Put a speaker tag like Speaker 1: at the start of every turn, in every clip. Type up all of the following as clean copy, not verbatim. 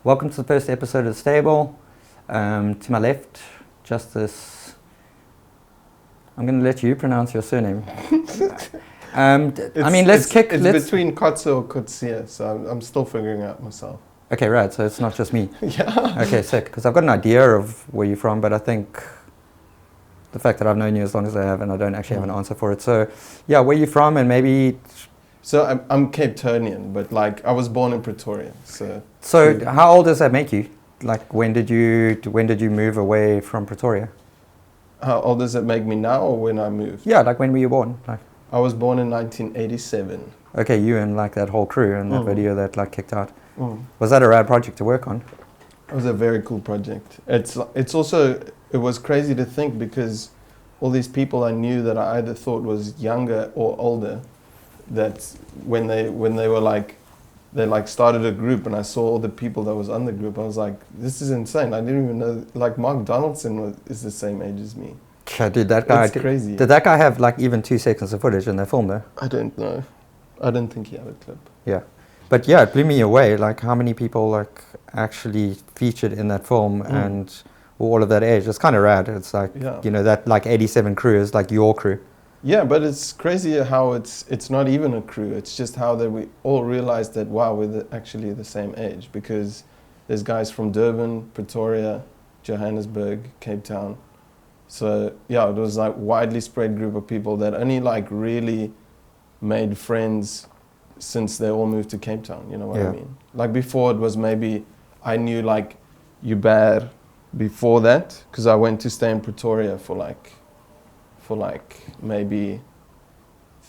Speaker 1: Welcome to the first episode of Stable. To my left, Justus. I'm going to let you pronounce your surname.
Speaker 2: It's between Kotze or Kotze, so I'm still figuring out myself.
Speaker 1: Okay, right, so it's not just me.
Speaker 2: Yeah.
Speaker 1: Okay, sick, because I've got an idea of where you're from, but I think the fact that I've known you as long as I have and I don't actually have an answer for it. So, yeah, where are you from and maybe...
Speaker 2: So I'm Cape Townian, but like I was born in Pretoria.
Speaker 1: So how old does that make you? Like when did you move away from Pretoria?
Speaker 2: How old does it make me now or when I moved?
Speaker 1: Yeah, like when were you born? Like,
Speaker 2: I was born in 1987.
Speaker 1: Okay, you and like that whole crew and that video that like kicked out. Was that a rad project to work on?
Speaker 2: It was a very cool project. It was crazy to think because all these people I knew that I either thought was younger or older, that when they were like, they like started a group and I saw all the people that was on the group, I was like, this is insane. I didn't even know, like Mark Donaldson is the same age as me.
Speaker 1: Yeah, dude, that guy,
Speaker 2: it's crazy.
Speaker 1: Did that guy have like even 2 seconds of footage in their film though?
Speaker 2: I don't know. I don't think he had a clip.
Speaker 1: Yeah. But yeah, it blew me away, like how many people like actually featured in that film and all of that age. It's kind of rad. It's like, you know, that like 87 crew is like your crew.
Speaker 2: Yeah, but it's crazy how it's not even a crew. It's just how that we all realized that, wow, we're actually the same age, because there's guys from Durban, Pretoria, Johannesburg, Cape Town. So yeah, it was like widely spread group of people that only like really made friends since they all moved to Cape Town, you know what I mean? Like before it was maybe, I knew like Hubert before that, because I went to stay in Pretoria for like maybe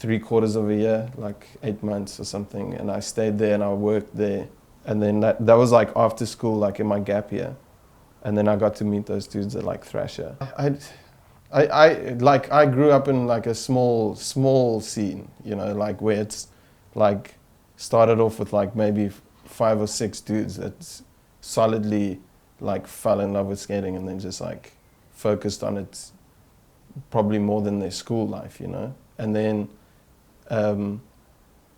Speaker 2: 3/4 of a year, like 8 months or something. And I stayed there and I worked there. And then that was like after school, like in my gap year. And then I got to meet those dudes at like Thrasher. I grew up in like a small scene, you know, like where it's like started off with like maybe 5 or 6 dudes that solidly like fell in love with skating and then just like focused on it probably more than their school life, you know. And then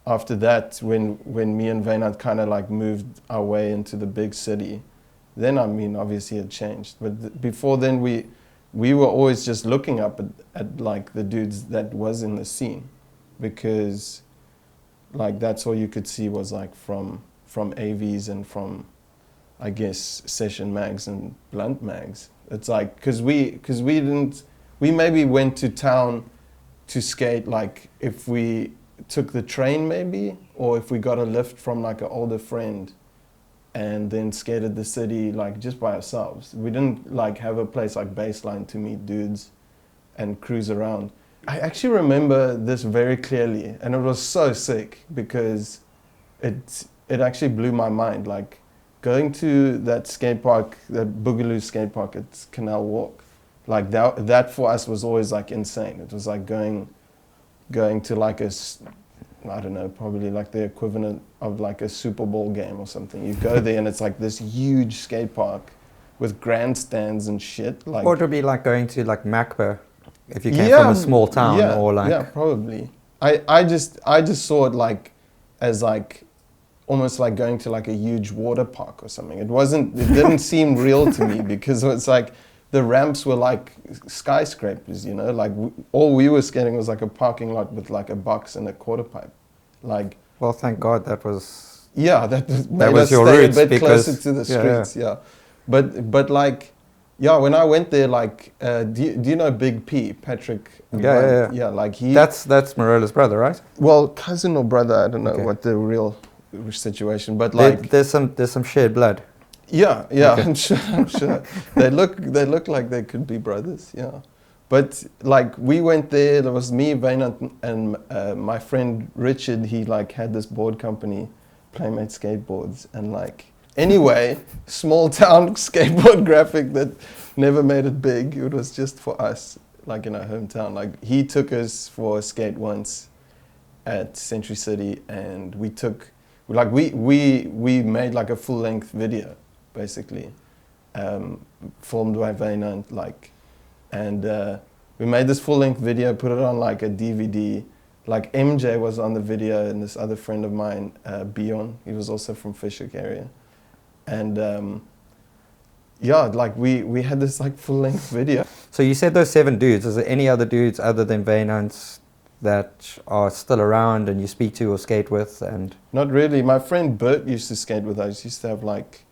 Speaker 2: after that, when me and Wynand kind of like moved our way into the big city, then I mean obviously it changed. But before then we were always just looking up at like the dudes that was in the scene, because like that's all you could see was like from AVs and from, I guess, session mags and blunt mags. It's like because we maybe went to town to skate like if we took the train maybe, or if we got a lift from like an older friend and then skated the city like just by ourselves. We didn't like have a place like Baseline to meet dudes and cruise around. I actually remember this very clearly, and it was so sick because it actually blew my mind. Like going to that skate park, that Boogaloo skate park at Canal Walk, like that for us was always like insane. It was like going to like I don't know, probably like the equivalent of like a Super Bowl game or something. You go there and it's like this huge skate park with grandstands and shit. Like,
Speaker 1: or it would be like going to like Macba if you came from a small town, or like...
Speaker 2: Yeah, probably. I just saw it like as like almost like going to like a huge water park or something. It didn't seem real to me because it's like the ramps were like skyscrapers, you know, like all we were skating was like a parking lot with like a box and a quarter pipe. Like,
Speaker 1: well, thank God that was...
Speaker 2: Yeah, that
Speaker 1: was your roots,
Speaker 2: a bit closer to the streets, But like, yeah, when I went there, like, do you know Big P, Patrick? Yeah, like he...
Speaker 1: That's Marola's brother, right?
Speaker 2: Well, cousin or brother, I don't know what the real situation, but like...
Speaker 1: There's some shared blood.
Speaker 2: Yeah, okay. I'm sure. They look like they could be brothers, yeah. But like we went there was me, Wynand, and my friend Richard. He like had this board company, Playmate Skateboards, and like anyway, small town skateboard graphic that never made it big. It was just for us, like in our hometown. Like he took us for a skate once at Century City, and we made like a full length video. Basically, filmed by Wynand, like, and we made this full-length video, put it on like a DVD. Like MJ was on the video, and this other friend of mine, Bion, he was also from Fishhook area, And yeah, like we had this like full-length video.
Speaker 1: So you said those 7 dudes. Is there any other dudes other than Wynand's that are still around and you speak to or skate with? And
Speaker 2: not really. My friend Bert used to skate with us. He used to have like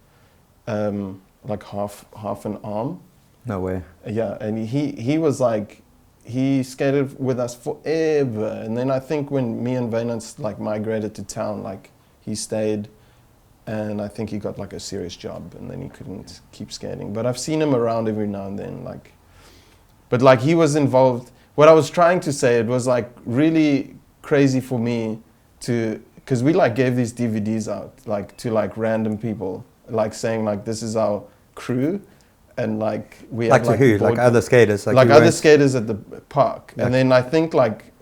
Speaker 2: half an arm.
Speaker 1: No way.
Speaker 2: Yeah, and he was like, he skated with us forever. And then I think when me and Wynand like migrated to town, like he stayed, and I think he got like a serious job, and then he couldn't keep skating. But I've seen him around every now and then, like. But like he was involved. What I was trying to say, it was like really crazy for me to, because we like gave these DVDs out like to like random people, like saying like this is our crew, and like we
Speaker 1: like
Speaker 2: had
Speaker 1: to
Speaker 2: like
Speaker 1: who? Like other skaters?
Speaker 2: Like other skaters at the park. And then I think like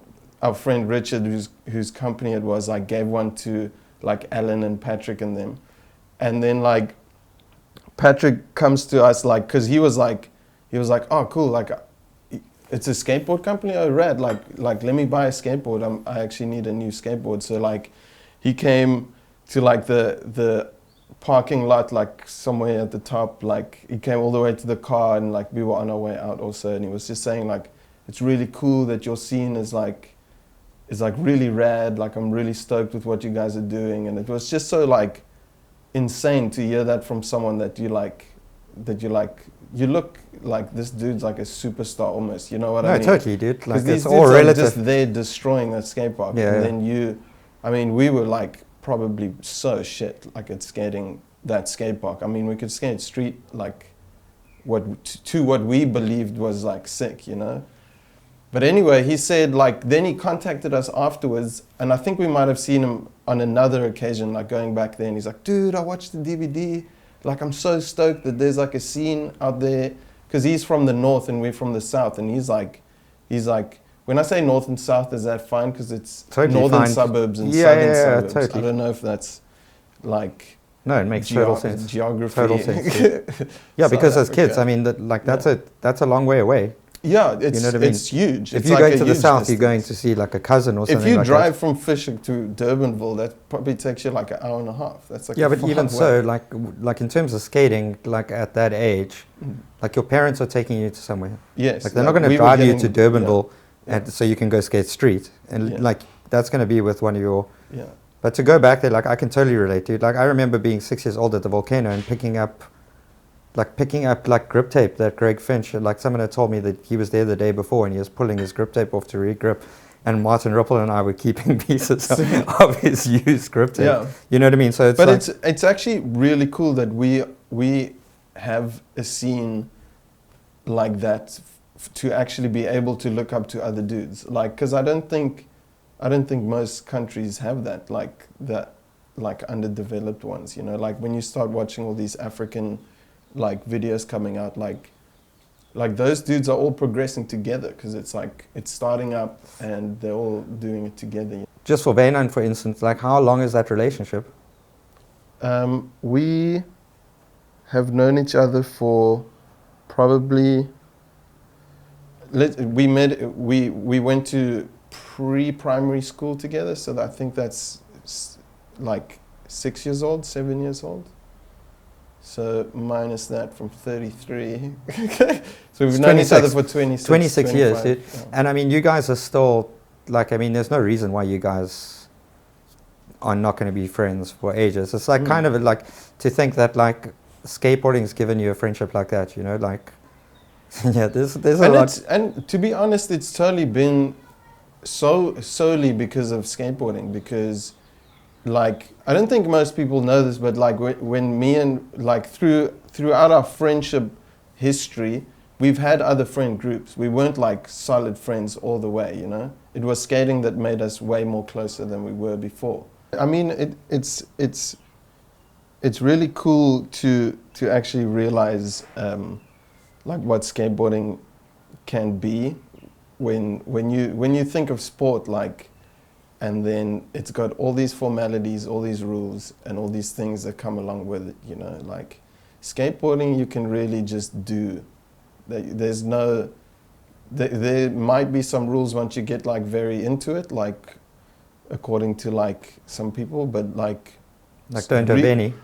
Speaker 2: our friend Richard, whose company it was, like gave one to like Alan and Patrick and them. And then like Patrick comes to us like, because he was like, oh cool, like it's a skateboard company, oh rad, like let me buy a skateboard, I actually need a new skateboard. So like he came to like the parking lot, like somewhere at the top, like he came all the way to the car, and like we were on our way out also, and he was just saying like, it's really cool that your scene is like really rad, like I'm really stoked with what you guys are doing. And it was just so like insane to hear that from someone that you look like this dude's like a superstar almost, you know what I mean?
Speaker 1: No, totally, dude. Like
Speaker 2: these
Speaker 1: it's all
Speaker 2: dudes
Speaker 1: relative.
Speaker 2: are just there destroying that skate park.
Speaker 1: Yeah,
Speaker 2: and then I mean, we were like probably so shit like at skating that skate park. I mean, we could skate street like what we believed was like sick, you know? But anyway, he said like, then he contacted us afterwards, and I think we might have seen him on another occasion, like going back there, and he's like, dude, I watched the DVD. Like, I'm so stoked that there's like a scene out there, because he's from the north and we're from the south, and he's like, when I say north and south, is that fine? Because it's totally northern fine. Suburbs and southern suburbs. Totally. I don't know if that's like...
Speaker 1: No, it makes total sense.
Speaker 2: Geography.
Speaker 1: Total sense. Yeah, because as kids, I mean, that's a long way away.
Speaker 2: Yeah, it's, you know what I mean? It's huge.
Speaker 1: If you're going to the south, distance. You're going to see like a cousin or something.
Speaker 2: If you
Speaker 1: like
Speaker 2: drive
Speaker 1: that.
Speaker 2: from Fisher to Durbanville, that probably takes you like an hour and a half. That's like
Speaker 1: but even so, like in terms of skating, like at that age, like your parents are taking you to somewhere.
Speaker 2: Yes.
Speaker 1: Like they're not going to drive you to Durbanville, and so you can go skate street, and like that's going to be with one of your.
Speaker 2: Yeah.
Speaker 1: But to go back there, like I can totally relate, dude. Like I remember being 6 years old at the volcano and picking up like grip tape that Greg Finch, like someone had told me that he was there the day before and he was pulling his grip tape off to re-grip, and Martin Ripple and I were keeping pieces of his used grip tape. Yeah. You know what I mean? So
Speaker 2: it's actually really cool that we have a scene like that to actually be able to look up to other dudes. Like, because I don't think most countries have that, like underdeveloped ones, you know, like when you start watching all these African like videos coming out, like those dudes are all progressing together, because it's like it's starting up and they're all doing it together.
Speaker 1: Just for Wynand, for instance, like how long is that relationship?
Speaker 2: We have known each other for probably we went to pre-primary school together, so I think that's like 6 years old, 7 years old. So minus that from 33. So we've known each other for 26
Speaker 1: years. Dude. Yeah. And I mean, you guys are still, like, I mean, there's no reason why you guys are not going to be friends for ages. It's like kind of like to think that like skateboarding has given you a friendship like that, you know, like, yeah, there's a lot.
Speaker 2: And to be honest, it's totally been solely because of skateboarding, because like, I don't think most people know this, but like when me and like throughout our friendship history, we've had other friend groups. We weren't like solid friends all the way, you know? It was skating that made us way more closer than we were before. I mean, it's really cool to actually realize like what skateboarding can be when you think of sport, like, and then it's got all these formalities, all these rules, and all these things that come along with it, you know, like skateboarding you can really just do. There's no, there might be some rules once you get like very into it, like according to like some people, but like
Speaker 1: don't do any.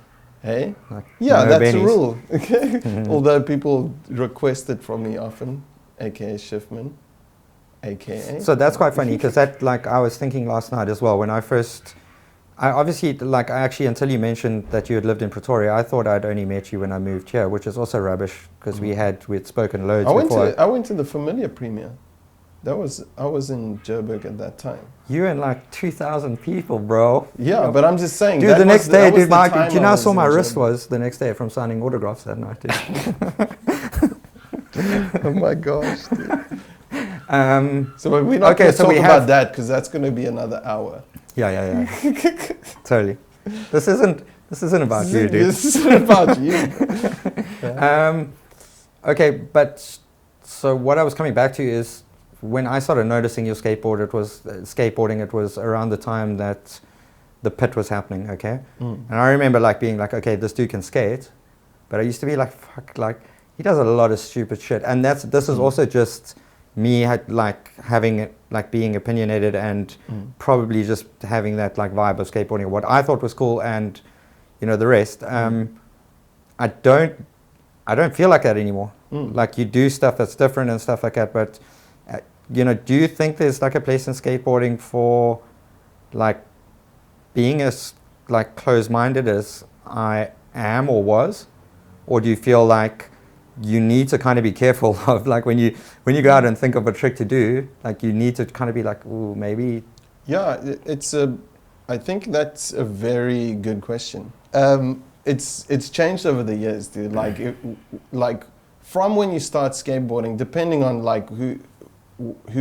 Speaker 2: Hey?
Speaker 1: Like,
Speaker 2: Yeah,
Speaker 1: no
Speaker 2: that's a
Speaker 1: bennies.
Speaker 2: rule. Okay. Although people request it from me often, aka Shiftman, aka.
Speaker 1: So that's quite funny because that, like, I was thinking last night as well when I first. I obviously, like, I actually, until you mentioned that you had lived in Pretoria, I thought I'd only met you when I moved here, which is also rubbish because we'd spoken loads before.
Speaker 2: I went to the Familiar premiere. I was in Joburg at that time.
Speaker 1: You and like 2,000 people, bro.
Speaker 2: Yeah, but I'm just saying.
Speaker 1: Dude,
Speaker 2: that
Speaker 1: the next day,
Speaker 2: that was
Speaker 1: dude,
Speaker 2: the
Speaker 1: my,
Speaker 2: time
Speaker 1: do you know
Speaker 2: I
Speaker 1: how
Speaker 2: was
Speaker 1: sore my
Speaker 2: in
Speaker 1: wrist
Speaker 2: Joburg.
Speaker 1: was the next day from signing autographs that night, dude?
Speaker 2: Oh my gosh, dude.
Speaker 1: Um,
Speaker 2: So we're not
Speaker 1: Okay,
Speaker 2: going to
Speaker 1: so
Speaker 2: talk
Speaker 1: we
Speaker 2: about
Speaker 1: have-
Speaker 2: that because that's going to be another hour.
Speaker 1: yeah. Totally. This isn't about you, dude.
Speaker 2: This isn't about you.
Speaker 1: Okay, but so what I was coming back to is when I started noticing your skateboarding, it was around the time that the pit was happening, okay? And I remember like being like, okay, this dude can skate, but I used to be like, fuck, like he does a lot of stupid shit. And this is also just me having it, like being opinionated and probably just having that like vibe of skateboarding, what I thought was cool and you know the rest. I don't feel like that anymore. Like you do stuff that's different and stuff like that, but you know, do you think there's like a place in skateboarding for like being as like closed-minded as I am or was, or do you feel like you need to kind of be careful of like when you go out and think of a trick to do, like you need to kind of be like, ooh, maybe.
Speaker 2: Yeah, I think that's a very good question. It's changed over the years, dude. Like from when you start skateboarding, depending on like who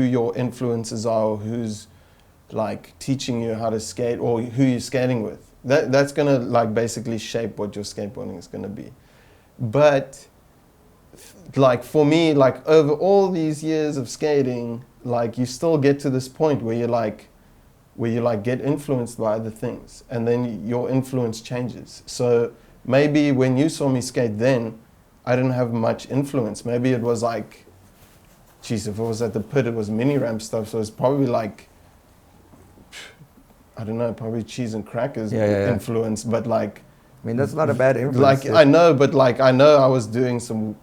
Speaker 2: your influences are, or who's like teaching you how to skate, or who you're skating with. That's gonna like basically shape what your skateboarding is gonna be. But like for me, like over all these years of skating, like you still get to this point where you get influenced by other things, and then your influence changes. So maybe when you saw me skate then, I didn't have much influence. Maybe it was like, geez, if it was at the pit, it was mini ramp stuff. So it's probably like, I don't know, probably cheese and crackers influence. But like,
Speaker 1: I mean, that's not a bad influence.
Speaker 2: like I know, but like I know I was doing some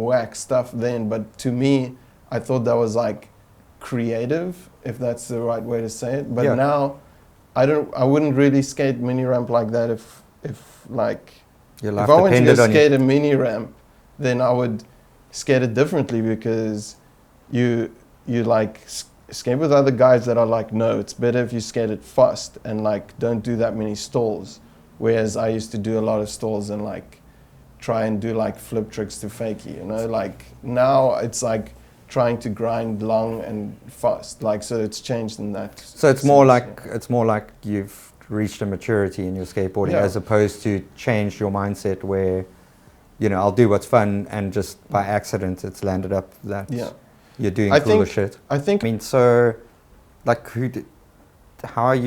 Speaker 2: whack stuff then. But to me, I thought that was like creative, if that's the right way to say it. But now, I wouldn't really skate mini ramp like that if like
Speaker 1: Your
Speaker 2: if
Speaker 1: life
Speaker 2: I went to go
Speaker 1: depended on
Speaker 2: skate a mini ramp, then I would skate it differently, because you like skate with other guys that are like, no, it's better if you skate it fast and like don't do that many stalls. Whereas I used to do a lot of stalls and like try and do like flip tricks to fakie, you know. Like now it's like trying to grind long and fast, like, so it's changed in that.
Speaker 1: So it's more like you've reached a maturity in your skateboarding, as opposed to change your mindset where, you know, I'll do what's fun and just by accident it's landed up that you're doing cooler shit. I mean, so like how do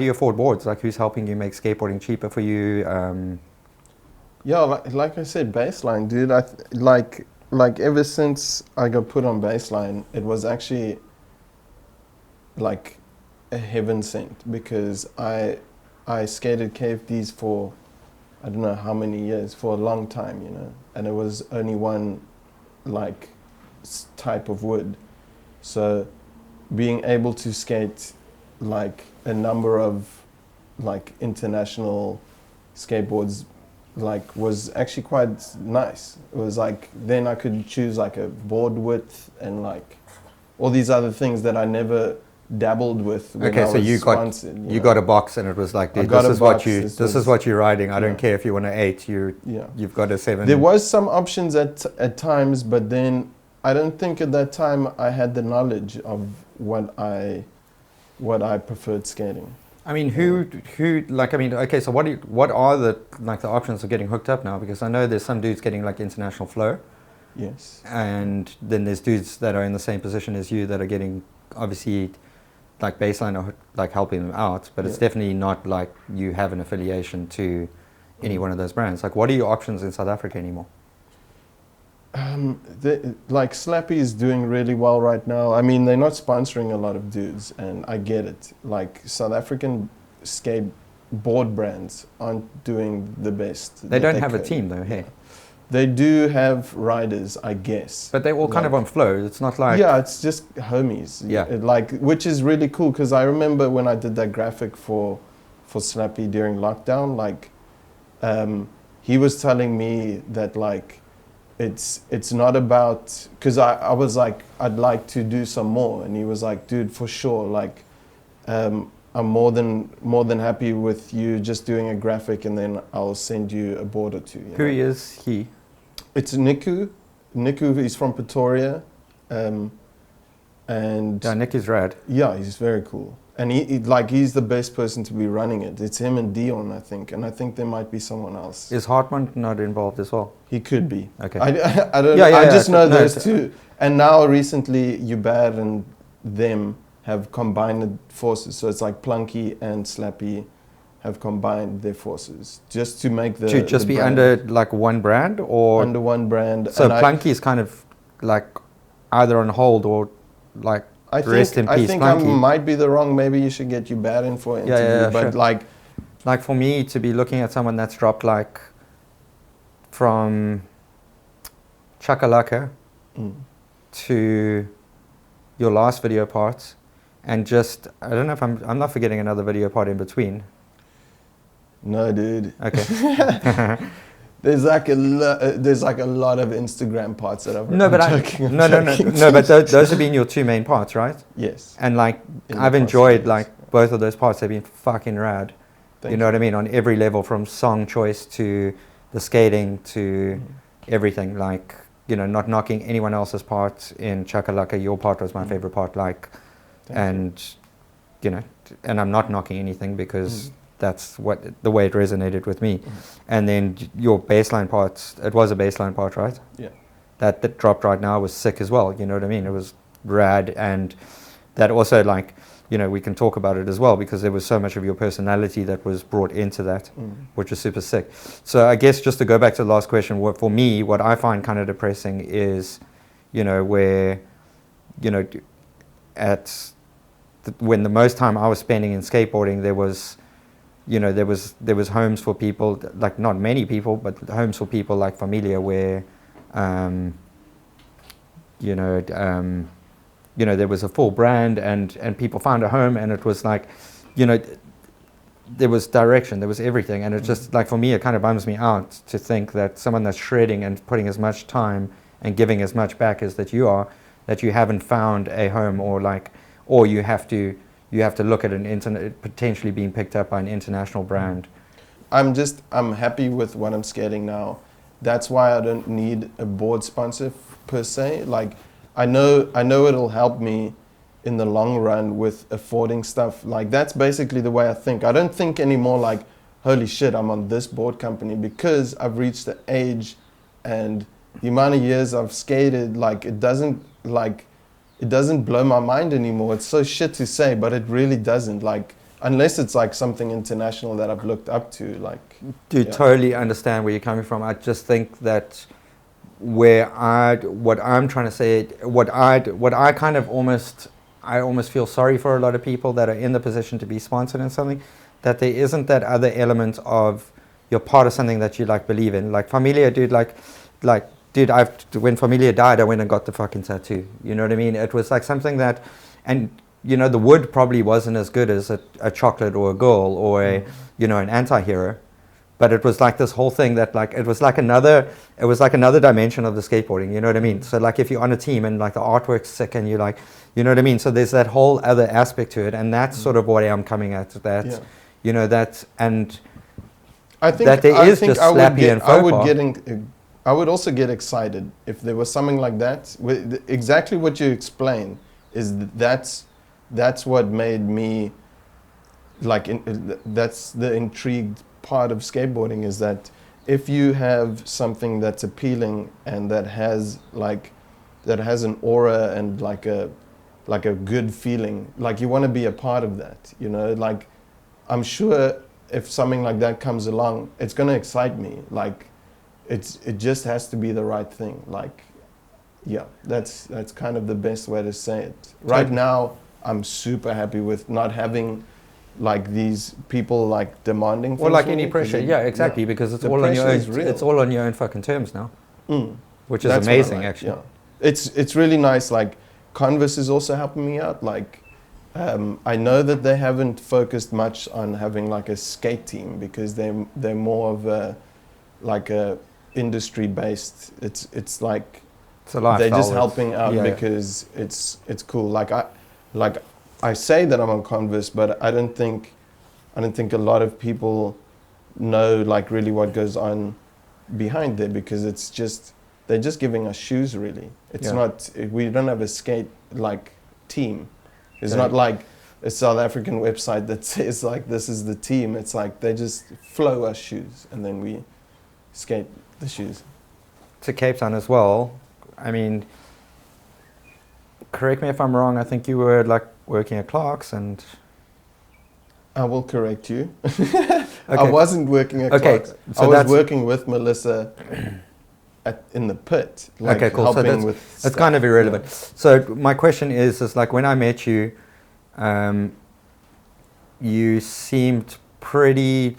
Speaker 1: you afford boards? Like who's helping you make skateboarding cheaper for you?
Speaker 2: Like I said, BlackLung, dude. Like ever since I got put on BlackLung, it was actually like a heaven sent, because I skated KFDs for I don't know how many years, for a long time, you know, and it was only one like type of wood. So being able to skate like a number of like international skateboards like was actually quite nice. It was like then I could choose like a board width and like all these other things that I never dabbled with when I was sponsored.
Speaker 1: You got a box and it was like, dude, this is what you're riding. I don't care if you want an 8, you've got a 7.
Speaker 2: There was some options at times, but then I don't think at that time I had the knowledge of what I preferred skating.
Speaker 1: I mean, okay, so what are the options of getting hooked up now? Because I know there's some dudes getting like international flow.
Speaker 2: Yes.
Speaker 1: And then there's dudes that are in the same position as you that are getting obviously like BlackLung or like helping them out, but it's definitely not like you have an affiliation to any one of those brands. Like, what are your options in South Africa anymore?
Speaker 2: Like Slappy is doing really well right now. I mean, they're not sponsoring a lot of dudes, and I get it. Like South African skate board brands aren't doing the best.
Speaker 1: They
Speaker 2: that
Speaker 1: don't have a
Speaker 2: could.
Speaker 1: team though, hey.
Speaker 2: They do have riders, I guess.
Speaker 1: But they're all kind of on flow. It's not like
Speaker 2: yeah, it's just homies.
Speaker 1: Yeah.
Speaker 2: Like, which is really cool because I remember when I did that graphic for Slappy during lockdown, like, he was telling me that like, it's not about, because I was like, I'd like to do some more, and he was like, dude, for sure, like, I'm more than happy with you just doing a graphic, and then I'll send you a board or two.
Speaker 1: Who is he?
Speaker 2: It's Niku. Niku is from Pretoria, and
Speaker 1: Yeah, Nick is rad.
Speaker 2: yeah, he's very cool. And he's the best person to be running it. It's him and Dion, I think, and I think there might be someone else.
Speaker 1: Is Hartman not involved as well?
Speaker 2: He could be.
Speaker 1: Okay.
Speaker 2: I don't.
Speaker 1: Yeah,
Speaker 2: I
Speaker 1: yeah,
Speaker 2: just know
Speaker 1: no,
Speaker 2: those two. And now recently, Ubad and them have combined forces. So it's like Plunky and Slappy have combined their forces just to make the
Speaker 1: To just
Speaker 2: the
Speaker 1: be
Speaker 2: brand
Speaker 1: under like one brand, or
Speaker 2: under one brand.
Speaker 1: so
Speaker 2: And
Speaker 1: Plunky is kind of like either on hold or like
Speaker 2: I
Speaker 1: rest
Speaker 2: think
Speaker 1: in peace,
Speaker 2: I think I
Speaker 1: Plunky.
Speaker 2: might be the wrong. Maybe you should get Ubad in for an interview.
Speaker 1: Yeah,
Speaker 2: but
Speaker 1: sure. Like for me to be looking at someone that's dropped like from Chakalaka
Speaker 2: Mm.
Speaker 1: to your last video part, and just I don't know if I'm not forgetting another video part in between.
Speaker 2: No, dude.
Speaker 1: Okay.
Speaker 2: There's like a lot of Instagram parts that I've.
Speaker 1: No, but
Speaker 2: I'm joking,
Speaker 1: no, but those have been your two main parts, right?
Speaker 2: Yes.
Speaker 1: And like
Speaker 2: In the
Speaker 1: I've
Speaker 2: past,
Speaker 1: enjoyed
Speaker 2: yes.
Speaker 1: like both of those parts. They've been fucking rad.
Speaker 2: Thank
Speaker 1: You know what I mean? On every level, from song choice to the skating to everything. Like, you know, not knocking anyone else's part in Chakalaka. Your part was my favorite part. Like,
Speaker 2: Thank you.
Speaker 1: and you know, and I'm not knocking anything because that's the way it resonated with me. And then your baseline part, it was a baseline part, right?
Speaker 2: Yeah.
Speaker 1: That dropped right now was sick as well. You know what I mean? It was rad, and that also, like, you know, we can talk about it as well because there was so much of your personality that was brought into that, which was super sick. So I guess just to go back to the last question, for me, what I find kind of depressing is, you know, where, you know, when the most time I was spending in skateboarding, there was, you know, there was homes for people, like not many people, but homes for people like Familia where, you know, there was a full brand and people found a home, and it was like, you know, there was direction, there was everything, and it just, like, for me, it kind of bums me out to think that someone that's shredding and putting as much time and giving as much back as that you are, that you haven't found a home, or you have to look at potentially being picked up by an international brand.
Speaker 2: I'm happy with what I'm skating now. That's why I don't need a board sponsor per se. Like, I know it'll help me in the long run with affording stuff. Like, that's basically the way I think. I don't think anymore like, holy shit, I'm on this board company, because I've reached the age and the amount of years I've skated, like, it doesn't blow my mind anymore. It's so shit to say, but it really doesn't. Like, unless it's like something international that I've looked up to, like.
Speaker 1: Dude, totally understand where you're coming from. I just think that what I'm trying to say, I almost feel sorry for a lot of people that are in the position to be sponsored in something, that there isn't that other element of you're part of something that you like believe in. Like Familia, dude, dude, when Familia died, I went and got the fucking tattoo. You know what I mean? It was like something that, and you know, the wood probably wasn't as good as a chocolate or a girl or an anti-hero, but it was like this whole thing that, like, it was like another dimension of the skateboarding. You know what I mean? So like, if you're on a team and like the artwork's sick and you like, you know what I mean? So there's that whole other aspect to it, and that's sort of what I'm coming at. That, you know, that, and
Speaker 2: I think
Speaker 1: that there is just Slappy and Faux.
Speaker 2: I would also get excited if there was something like that. Exactly what you explained is that's what made me like. That's the intrigued part of skateboarding, is that if you have something that's appealing and that has an aura and like a good feeling, like you want to be a part of that. You know, like, I'm sure if something like that comes along, it's going to excite me. Like, it just has to be the right thing. Like, yeah, that's kind of the best way to say it. Right now, I'm super happy with not having like these people like demanding things
Speaker 1: Or like
Speaker 2: from
Speaker 1: any
Speaker 2: you, 'cause
Speaker 1: pressure.
Speaker 2: it-
Speaker 1: Yeah, exactly. Because it's
Speaker 2: The
Speaker 1: all on your
Speaker 2: pressure
Speaker 1: own.
Speaker 2: is real.
Speaker 1: It's all on your own fucking terms now,
Speaker 2: Mm.
Speaker 1: which is
Speaker 2: That's what I
Speaker 1: amazing,
Speaker 2: like,
Speaker 1: actually.
Speaker 2: Yeah. It's really nice. Like Converse is also helping me out. Like I know that they haven't focused much on having like a skate team because they're more of a like a industry based. It's like
Speaker 1: It's a lifestyle.
Speaker 2: they're just
Speaker 1: it's-
Speaker 2: helping out
Speaker 1: yeah, yeah.
Speaker 2: because it's cool. Like I say that I'm on Converse, but I don't think a lot of people know like really what goes on behind there because it's just they're just giving us shoes really. It's
Speaker 1: Yeah.
Speaker 2: not we don't have a skate like team. It's
Speaker 1: Yeah.
Speaker 2: not like a South African website that says like this is the team. It's like they just flow us shoes and then we skate the shoes.
Speaker 1: To Cape Town as well. I mean, correct me if I'm wrong. I think you were like working at Clark's and.
Speaker 2: I will correct you. I
Speaker 1: Okay.
Speaker 2: wasn't working at
Speaker 1: Okay,
Speaker 2: Clark's.
Speaker 1: so
Speaker 2: I was
Speaker 1: that's-
Speaker 2: working with Melissa in the pit, like
Speaker 1: Okay, cool. So
Speaker 2: helping
Speaker 1: that's-
Speaker 2: with
Speaker 1: It's
Speaker 2: stuff.
Speaker 1: kind of irrelevant. So my question is like when I met you, you seemed pretty.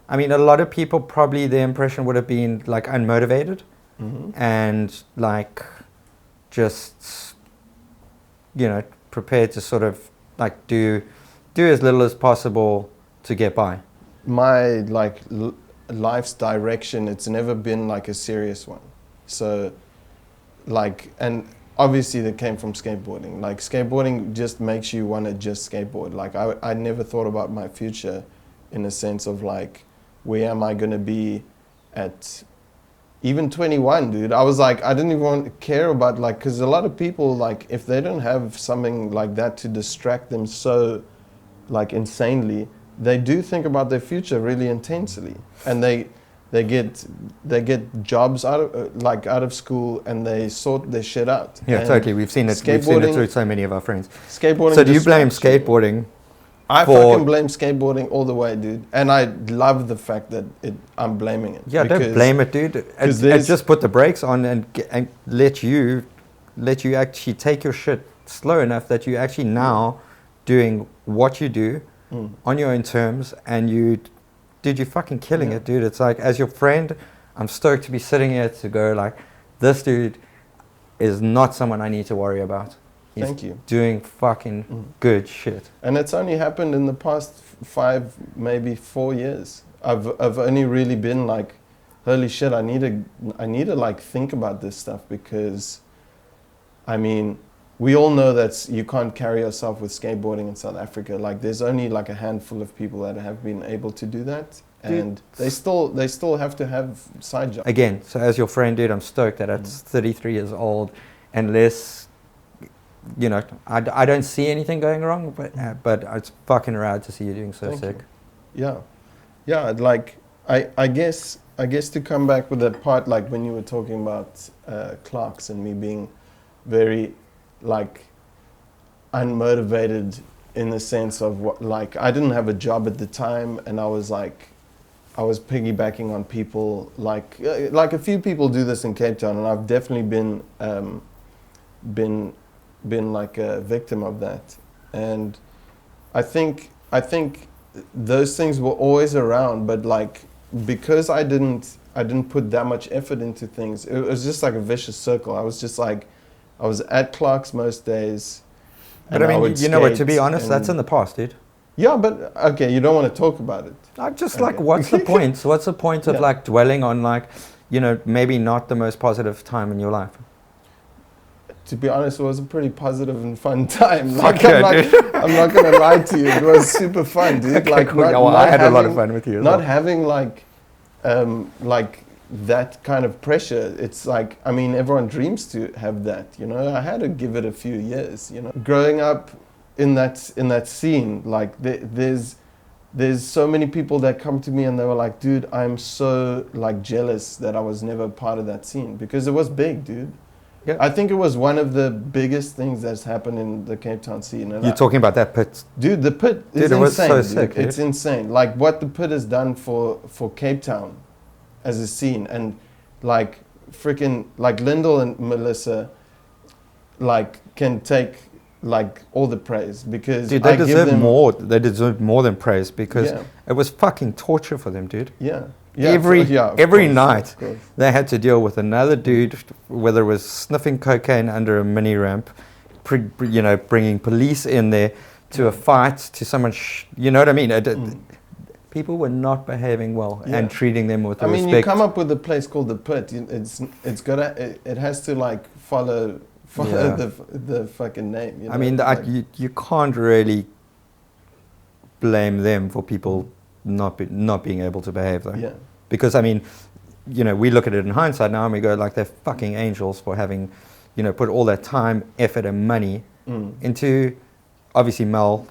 Speaker 1: I mean, a lot of people probably their impression would have been like unmotivated
Speaker 2: Mhm.
Speaker 1: and like just prepared to sort of like do as little as possible to get by.
Speaker 2: My like life's direction, it's never been like a serious one. So like, and obviously that came from skateboarding. Like skateboarding just makes you want to just skateboard. Like I never thought about my future in a sense of like, where am I going to be at even 21, dude? I was like, I didn't even care about like, because a lot of people like, if they don't have something like that to distract them so like insanely, they do think about their future really intensely, and they get jobs out of school and they sort their shit out.
Speaker 1: Yeah,
Speaker 2: And
Speaker 1: totally. We've seen it. We've seen it through so many of our friends.
Speaker 2: Skateboarding.
Speaker 1: So do you blame
Speaker 2: distracts you.
Speaker 1: skateboarding?
Speaker 2: I
Speaker 1: for-
Speaker 2: fucking blame skateboarding all the way, dude. And I love the fact that I'm blaming it.
Speaker 1: Yeah, don't blame it, dude. And
Speaker 2: there's-
Speaker 1: just put the brakes on and let you actually take your shit slow enough that you actually now doing what you do on your own terms, and you're fucking killing
Speaker 2: Yeah.
Speaker 1: it, dude. It's like, as your friend, I'm stoked to be sitting here to go like, this dude is not someone I need to worry about. He's
Speaker 2: Thank you.
Speaker 1: doing fucking good shit.
Speaker 2: And it's only happened in the past 5, maybe 4 years. I've only really been like, holy shit, I need to like think about this stuff, because I mean, we all know that you can't carry yourself with skateboarding in South Africa. Like there's only like a handful of people that have been able to do that, and they still have to have side jobs.
Speaker 1: Again, so as your friend, dude, I'm stoked that at 33 years old, unless, I don't see anything going wrong, but it's fucking rad to see you doing so
Speaker 2: Thank
Speaker 1: sick.
Speaker 2: you. Yeah. Like I guess to come back with that part, like when you were talking about Clark's and me being very like unmotivated in the sense of what, like I didn't have a job at the time, and I was piggybacking on people, like a few people do this in Cape Town, and I've definitely been like a victim of that. And I think those things were always around, but like because I didn't put that much effort into things, it was just like a vicious circle. I was just like, I was at Clark's most days.
Speaker 1: But I mean,
Speaker 2: would
Speaker 1: you know what, to
Speaker 2: skate
Speaker 1: be honest, that's
Speaker 2: and-
Speaker 1: in the past, dude.
Speaker 2: Yeah, but okay, you don't want to talk about it.
Speaker 1: I'm just
Speaker 2: Okay.
Speaker 1: like, what's the point? So what's the point of
Speaker 2: Yeah.
Speaker 1: like dwelling on like, maybe not the most positive time in your life?
Speaker 2: To be honest, it was a pretty positive and fun time.
Speaker 1: Fuck
Speaker 2: Like,
Speaker 1: yeah,
Speaker 2: I'm not gonna lie to you, it was super fun, dude.
Speaker 1: Okay,
Speaker 2: Like,
Speaker 1: cool.
Speaker 2: not,
Speaker 1: Yeah, well,
Speaker 2: not
Speaker 1: I had a lot of
Speaker 2: having-
Speaker 1: fun with you as
Speaker 2: Not
Speaker 1: well.
Speaker 2: having like that kind of pressure. It's like, I mean, everyone dreams to have that. I had to give it a few years. Growing up in that scene, like there's so many people that come to me and they were like, dude, I'm so like jealous that I was never part of that scene, because it was big, dude.
Speaker 1: Yeah.
Speaker 2: I think it was one of the biggest things that's happened in the Cape Town scene. And
Speaker 1: You're talking about that pit.
Speaker 2: dude, the pit is
Speaker 1: Dude, it was
Speaker 2: insane.
Speaker 1: so
Speaker 2: Dude.
Speaker 1: sick, dude.
Speaker 2: It's insane. Like what the pit has done for Cape Town as a scene, and like freaking like Lyndall and Melissa like can take like all the praise because
Speaker 1: Dude, they
Speaker 2: I give
Speaker 1: deserve
Speaker 2: them
Speaker 1: more. They deserve more than praise because
Speaker 2: Yeah.
Speaker 1: it was fucking torture for them, dude.
Speaker 2: Yeah.
Speaker 1: Every
Speaker 2: of
Speaker 1: every
Speaker 2: course,
Speaker 1: night
Speaker 2: of course.
Speaker 1: they had to deal with another dude, whether it was sniffing cocaine under a mini ramp, bringing police in there to a fight, to someone, you know what I mean? People were not behaving well and treating them with respect.
Speaker 2: You come up with a place called the Pit. It has to like follow the fucking name. You know?
Speaker 1: I mean, you can't really blame them for people not being able to behave though.
Speaker 2: Yeah.
Speaker 1: Because I mean, we look at it in hindsight now and we go like they're fucking angels for having, put all that time, effort and money into, obviously Mel,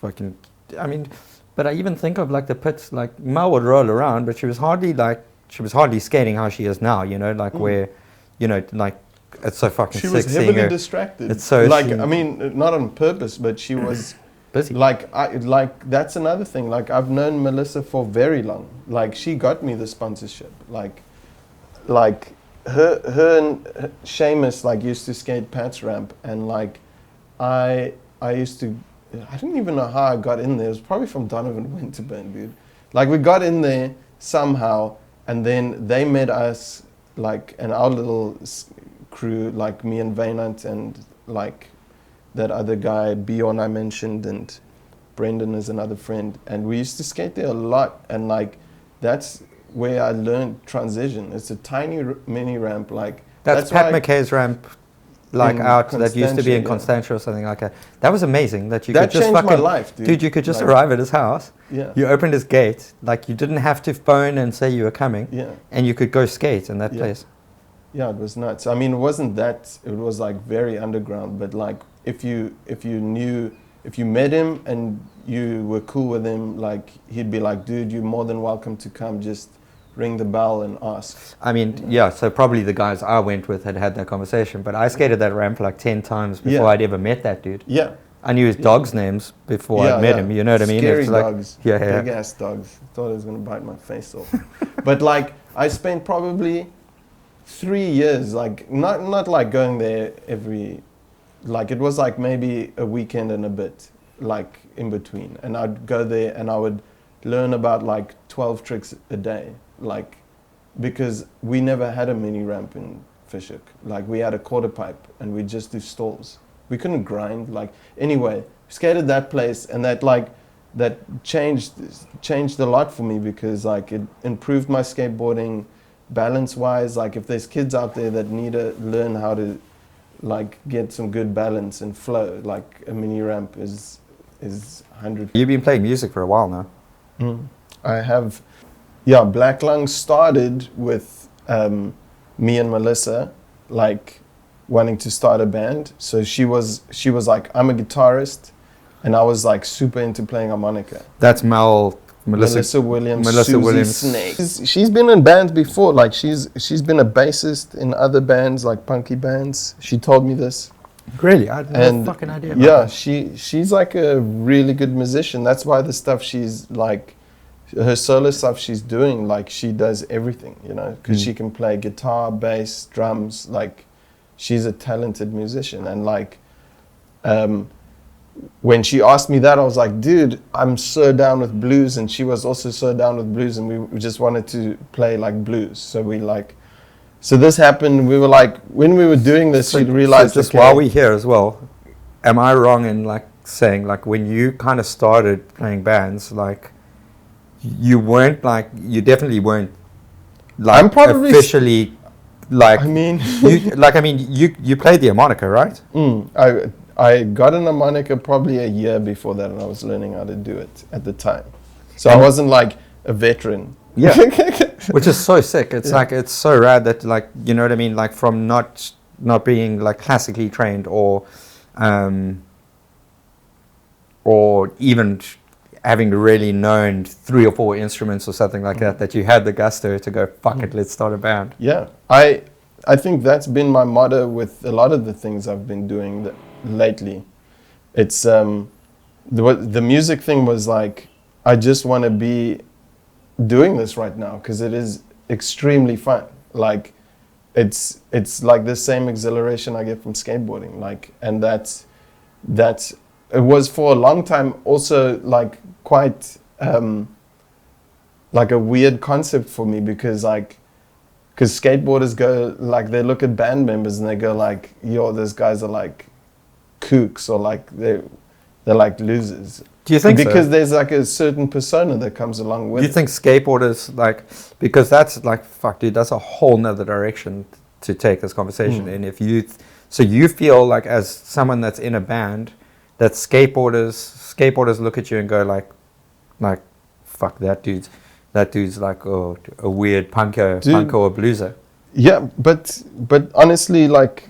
Speaker 1: fucking, I mean, but I even think of like the Pits, like Mel would roll around, but she was hardly skating how she is now, where, like it's so fucking
Speaker 2: She
Speaker 1: sick
Speaker 2: was
Speaker 1: seeing
Speaker 2: heavily
Speaker 1: her.
Speaker 2: distracted.
Speaker 1: It's so
Speaker 2: not on purpose, but she was
Speaker 1: busy.
Speaker 2: That's another thing. Like I've known Melissa for very long. Like she got me the sponsorship. Like her and Seamus like used to skate Pat's ramp, and like I used to. I don't even know how I got in there. It was probably from Donovan Winterburn, dude. Like we got in there somehow, and then they met us, like, and our little crew, like me and Vaynant and like that other guy Bjorn I mentioned, and Brendan is another friend, and we used to skate there a lot, and like that's where I learned transition. It's a tiny mini ramp, like
Speaker 1: that's Pat McKay's ramp. Like out that used to be in
Speaker 2: yeah.
Speaker 1: Constantia or something like that. That was amazing that you
Speaker 2: that
Speaker 1: could just
Speaker 2: changed
Speaker 1: fucking
Speaker 2: my life, dude.
Speaker 1: Dude, you could just
Speaker 2: like,
Speaker 1: arrive at his house.
Speaker 2: Yeah.
Speaker 1: You opened his gate, like you didn't have to phone and say you were coming.
Speaker 2: Yeah.
Speaker 1: And you could go skate in that place.
Speaker 2: Yeah, it was nuts. I mean, it wasn't that. It was like very underground, but like if you met him and you were cool with him, like he'd be like, dude, you're more than welcome to come. Just ring the bell and ask.
Speaker 1: I mean, yeah, so probably the guys I went with had that conversation, but I skated that ramp like 10 times before I'd ever met that dude.
Speaker 2: Yeah.
Speaker 1: I knew his dog's names before I met him, you know what I mean?
Speaker 2: Scary
Speaker 1: it's like,
Speaker 2: dogs,
Speaker 1: big
Speaker 2: ass dogs. Thought it was going to bite my face off. But like, I spent probably 3 years, like, not like going there every, like it was like maybe a weekend and a bit, like in between. And I'd go there and I would learn about like 12 tricks a day. Like, because we never had a mini ramp in Fishhook. Like we had a quarter pipe and we just do stalls. We couldn't grind. Like anyway, skated that place, and that changed a lot for me because like it improved my skateboarding balance wise. Like if there's kids out there that need to learn how to like get some good balance and flow, like a mini ramp is 100.
Speaker 1: You've been playing music for a while now.
Speaker 2: I have. Yeah, BlackLung started with me and Melissa, like wanting to start a band. So she was like, I'm a guitarist, and I was like super into playing harmonica.
Speaker 1: That's Melissa
Speaker 2: Williams.
Speaker 1: Melissa
Speaker 2: Susie
Speaker 1: Williams.
Speaker 2: Snake. She's been in bands before. Like she's been a bassist in other bands, like punky bands. She told me this.
Speaker 1: Really? I had no fucking idea about
Speaker 2: yeah,
Speaker 1: that.
Speaker 2: she's like a really good musician. That's why the stuff she's like, her solo stuff she's doing, like she does everything, you know, because she can play guitar, bass, drums. Like she's a talented musician. And like when she asked me that, I was like, dude, I'm so down with blues. And she was also so down with blues, and we just wanted to play like blues. So this happened. We were like, when we were doing this, we realized.
Speaker 1: So just while we're here as well, am I wrong in like saying like when you kind of started playing bands, like you definitely weren't like
Speaker 2: I'm probably
Speaker 1: officially like.
Speaker 2: I mean,
Speaker 1: you played the harmonica, right?
Speaker 2: I got an harmonica probably a year before that, and I was learning how to do it at the time. So I wasn't like a veteran.
Speaker 1: Yeah, which is so sick. It's like it's so rad that like, you know what I mean, like from not being like classically trained or even having really known 3 or 4 instruments or something like that you had the gusto to go, fuck it, let's start a band.
Speaker 2: Yeah, I think that's been my motto with a lot of the things I've been doing lately. It's the music thing was like, I just want to be doing this right now because it is extremely fun. Like it's like the same exhilaration I get from skateboarding. Like, and that's it was for a long time also like quite like a weird concept for me, because skateboarders go like, they look at band members and they go like, yo, those guys are like kooks, or like they're like losers.
Speaker 1: Do you think
Speaker 2: because
Speaker 1: so?
Speaker 2: there's like a certain persona that comes along with
Speaker 1: Do you think skateboarders, like, because that's like, fuck dude, that's a whole nother direction to take this conversation in. If you so you feel like, as someone that's in a band, that skateboarders look at you and go like fuck, that dude's like, oh, a weird punker or blueser.
Speaker 2: Yeah, but honestly, like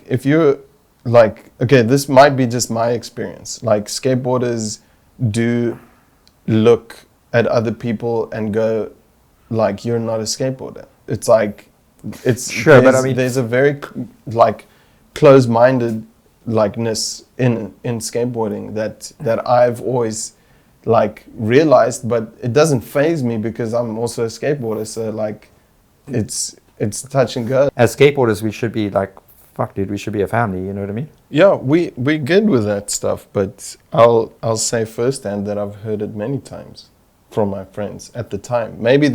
Speaker 2: if you're like, okay, this might be just my experience. Like, skateboarders do look at other people and go like, you're not a skateboarder. It's like, it's
Speaker 1: sure, but I mean,
Speaker 2: there's a very like closed-minded likeness in skateboarding that I've always like realized, but it doesn't faze me because I'm also a skateboarder. So like, it's touch and go.
Speaker 1: As skateboarders, we should be like, fuck dude, we should be a family, you know what I mean?
Speaker 2: Yeah, we're good with that stuff, but I'll say firsthand that I've heard it many times from my friends at the time. Maybe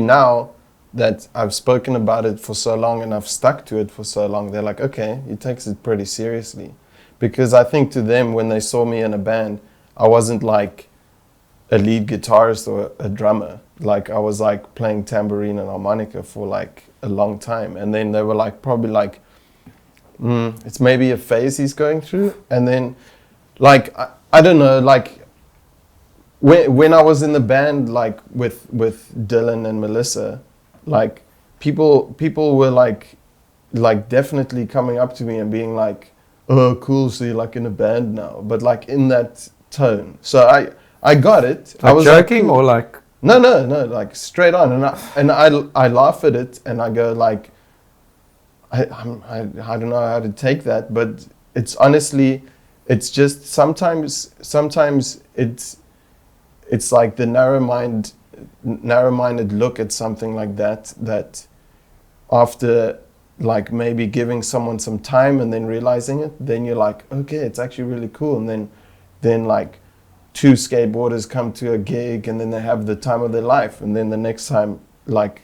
Speaker 2: now that I've spoken about it for so long and I've stuck to it for so long, they're like, okay, he takes it pretty seriously. Because I think to them, when they saw me in a band, I wasn't like a lead guitarist or a drummer. Like, I was like playing tambourine and harmonica for like a long time. And then they were like, probably like, it's maybe a phase he's going through. And then like, I don't know, like when I was in the band, like with Dylan and Melissa, like people were like definitely coming up to me and being like, oh, cool, so you're like in a band now, but like in that tone. So I got it.
Speaker 1: Like,
Speaker 2: I was
Speaker 1: joking,
Speaker 2: like, cool.
Speaker 1: or like,
Speaker 2: no, like straight on. And I laugh at it and I go like, I don't know how to take that, but it's honestly, it's just sometimes it's like the narrow-minded look at something like that after like maybe giving someone some time and then realizing it, then you're like, okay, it's actually really cool. And then like 2 skateboarders come to a gig and then they have the time of their life, and then the next time like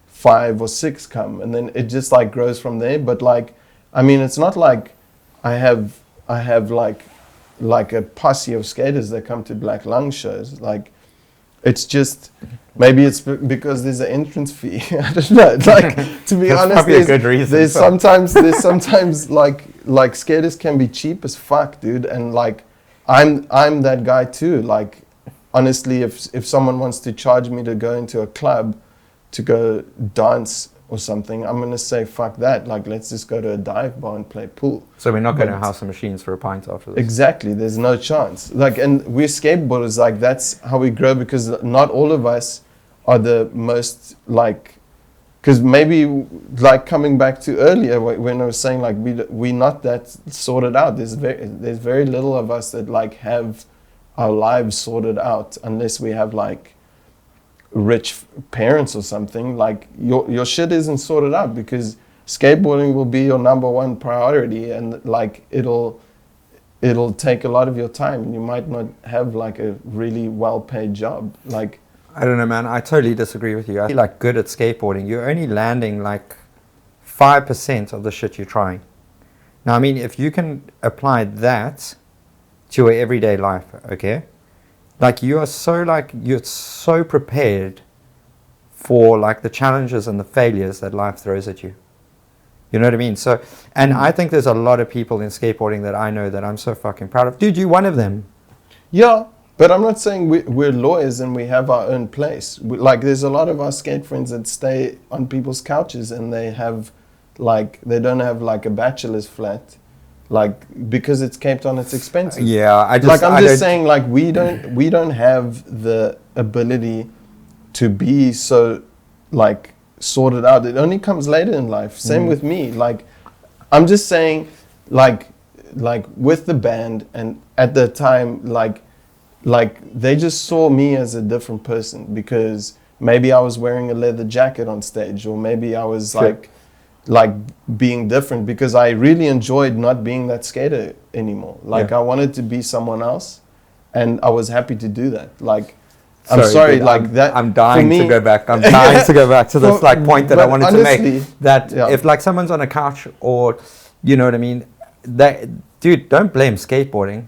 Speaker 2: 5 or 6 come, and then it just like grows from there. But like, I mean, it's not like I have like a posse of skaters that come to BlackLung shows. Like, it's just, maybe it's because there's an entrance fee. I don't know. Like, to be honest,
Speaker 1: probably a good reason.
Speaker 2: There's sometimes like skaters can be cheap as fuck, dude. And like, I'm that guy too. Like, honestly, if someone wants to charge me to go into a club to go dance or something, I'm gonna say fuck that. Like, let's just go to a dive bar and play pool.
Speaker 1: so we're not going to House of Machines for a pint after this?
Speaker 2: Exactly, there's no chance. Like, and we're skateboarders, like that's how we grow, because not all of us are the most like, because maybe like coming back to earlier when I was saying like we not that sorted out. There's very little of us that like have our lives sorted out, unless we have like rich parents or something. Like, your shit isn't sorted out, because skateboarding will be your number one priority, and like it'll take a lot of your time, and you might not have like a really well paid job. Like,
Speaker 1: I don't know, man. I totally disagree with you. I feel like good at skateboarding, you're only landing like 5% of the shit you're trying. Now, I mean, if you can apply that to your everyday life, okay? Like, you're so prepared for like the challenges and the failures that life throws at you. You know what I mean? So, and I think there's a lot of people in skateboarding that I know that I'm so fucking proud of. Dude, you're one of them.
Speaker 2: Yeah, but I'm not saying we're lawyers and we have our own place. Like, there's a lot of our skate friends that stay on people's couches and they don't have like a bachelor's flat, like, because it's Cape Town, it's expensive.
Speaker 1: Yeah, I'm
Speaker 2: just saying, like, we don't have the ability to be so like sorted out. It only comes later in life. Same with me. Like, I'm just saying, like with the band, and at the time, like they just saw me as a different person, because maybe I was wearing a leather jacket on stage, or maybe I was
Speaker 1: Sure.
Speaker 2: like like being different, because I really enjoyed not being that skater anymore. Like
Speaker 1: Yeah.
Speaker 2: I wanted to be someone else, and I was happy to do that. Like I'm sorry,
Speaker 1: dude,
Speaker 2: like that.
Speaker 1: I'm
Speaker 2: for
Speaker 1: dying
Speaker 2: me,
Speaker 1: to go back. I'm dying to go back to this like point that I
Speaker 2: but
Speaker 1: wanted to
Speaker 2: honestly,
Speaker 1: make. That
Speaker 2: yeah.
Speaker 1: if like someone's on a couch or, you know what I mean, that dude, don't blame skateboarding.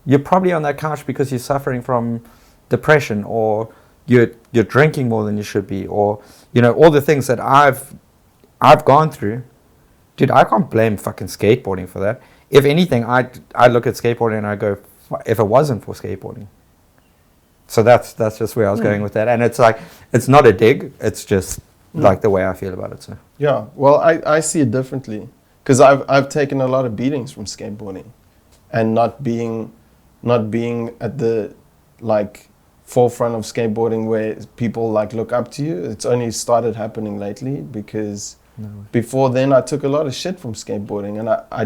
Speaker 1: You're probably on that couch because you're suffering from depression, or you're drinking more than you should be, or you know all the things that I've gone through. Dude, I can't blame fucking skateboarding for that. If anything, I look at skateboarding and I go, if it wasn't for skateboarding. So that's just where I was going with that. And it's like, it's not a dig. It's just like the way I feel about it. So
Speaker 2: Yeah, well, I see it differently, because I've taken a lot of beatings from skateboarding, and not being at the like forefront of skateboarding where people like look up to you. It's only started happening lately, because before then I took a lot of shit from skateboarding, and I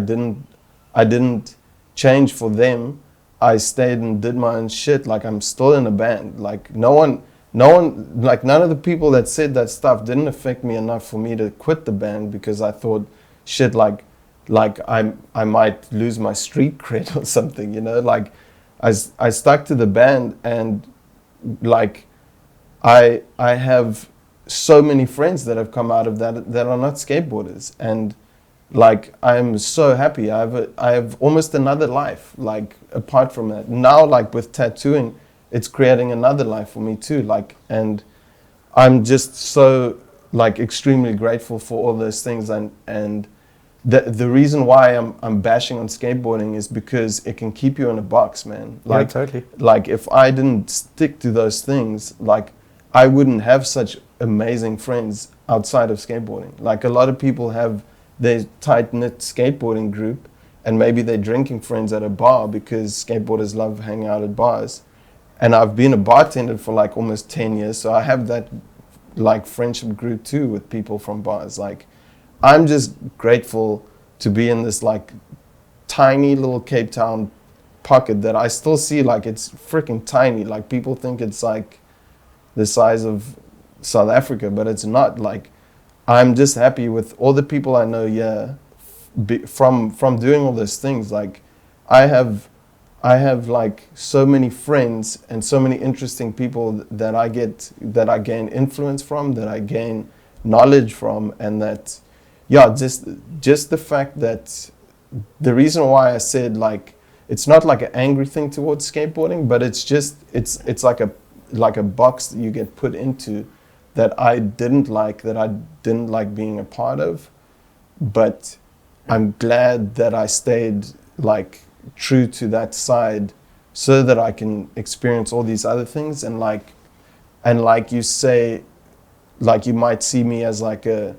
Speaker 2: didn't change for them. I stayed and did my own shit. Like I'm still in a band. Like no one, like none of the people that said that stuff didn't affect me enough for me to quit the band, because I thought, shit, like I might lose my street cred or something, you know. Like I stuck to the band, and like I have so many friends that have come out of that are not skateboarders, and like I'm so happy. I have almost another life, like apart from that. Now, like with tattooing, it's creating another life for me too. Like, and I'm just so like extremely grateful for all those things. And the reason why I'm bashing on skateboarding is because it can keep you in a box, man. Like,
Speaker 1: yeah, totally.
Speaker 2: like if I didn't stick to those things, like I wouldn't have such amazing friends outside of skateboarding. Like a lot of people have their tight-knit skateboarding group, and maybe they're drinking friends at a bar, because skateboarders love hanging out at bars. And I've been a bartender for like almost 10 years, so I have that like friendship group too with people from bars. Like I'm just grateful to be in this like tiny little Cape Town pocket that I still see like it's freaking tiny. Like people think it's like the size of South Africa, but it's not. Like I'm just happy with all the people I know. Yeah, from doing all those things. Like I have like so many friends and so many interesting people that I gain influence from, that I gain knowledge from, and that, yeah, just the fact that the reason why I said like it's not like an angry thing towards skateboarding, but it's just it's like a box that you get put into that I didn't like being a part of, but I'm glad that I stayed like true to that side so that I can experience all these other things. And like you say, like you might see me as like a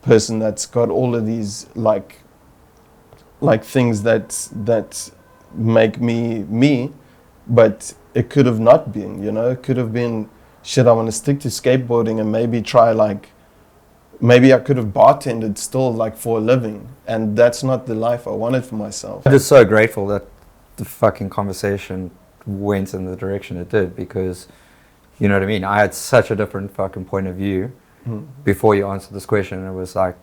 Speaker 2: person that's got all of these like things that make me, but it could have not been, you know. It could have been, shit, I want to stick to skateboarding and maybe try maybe I could have bartended still like for a living, and that's not the life I wanted for myself.
Speaker 1: I'm just so grateful that the fucking conversation went in the direction it did, because you know what I mean, I had such a different fucking point of view before you answered this question. It was like,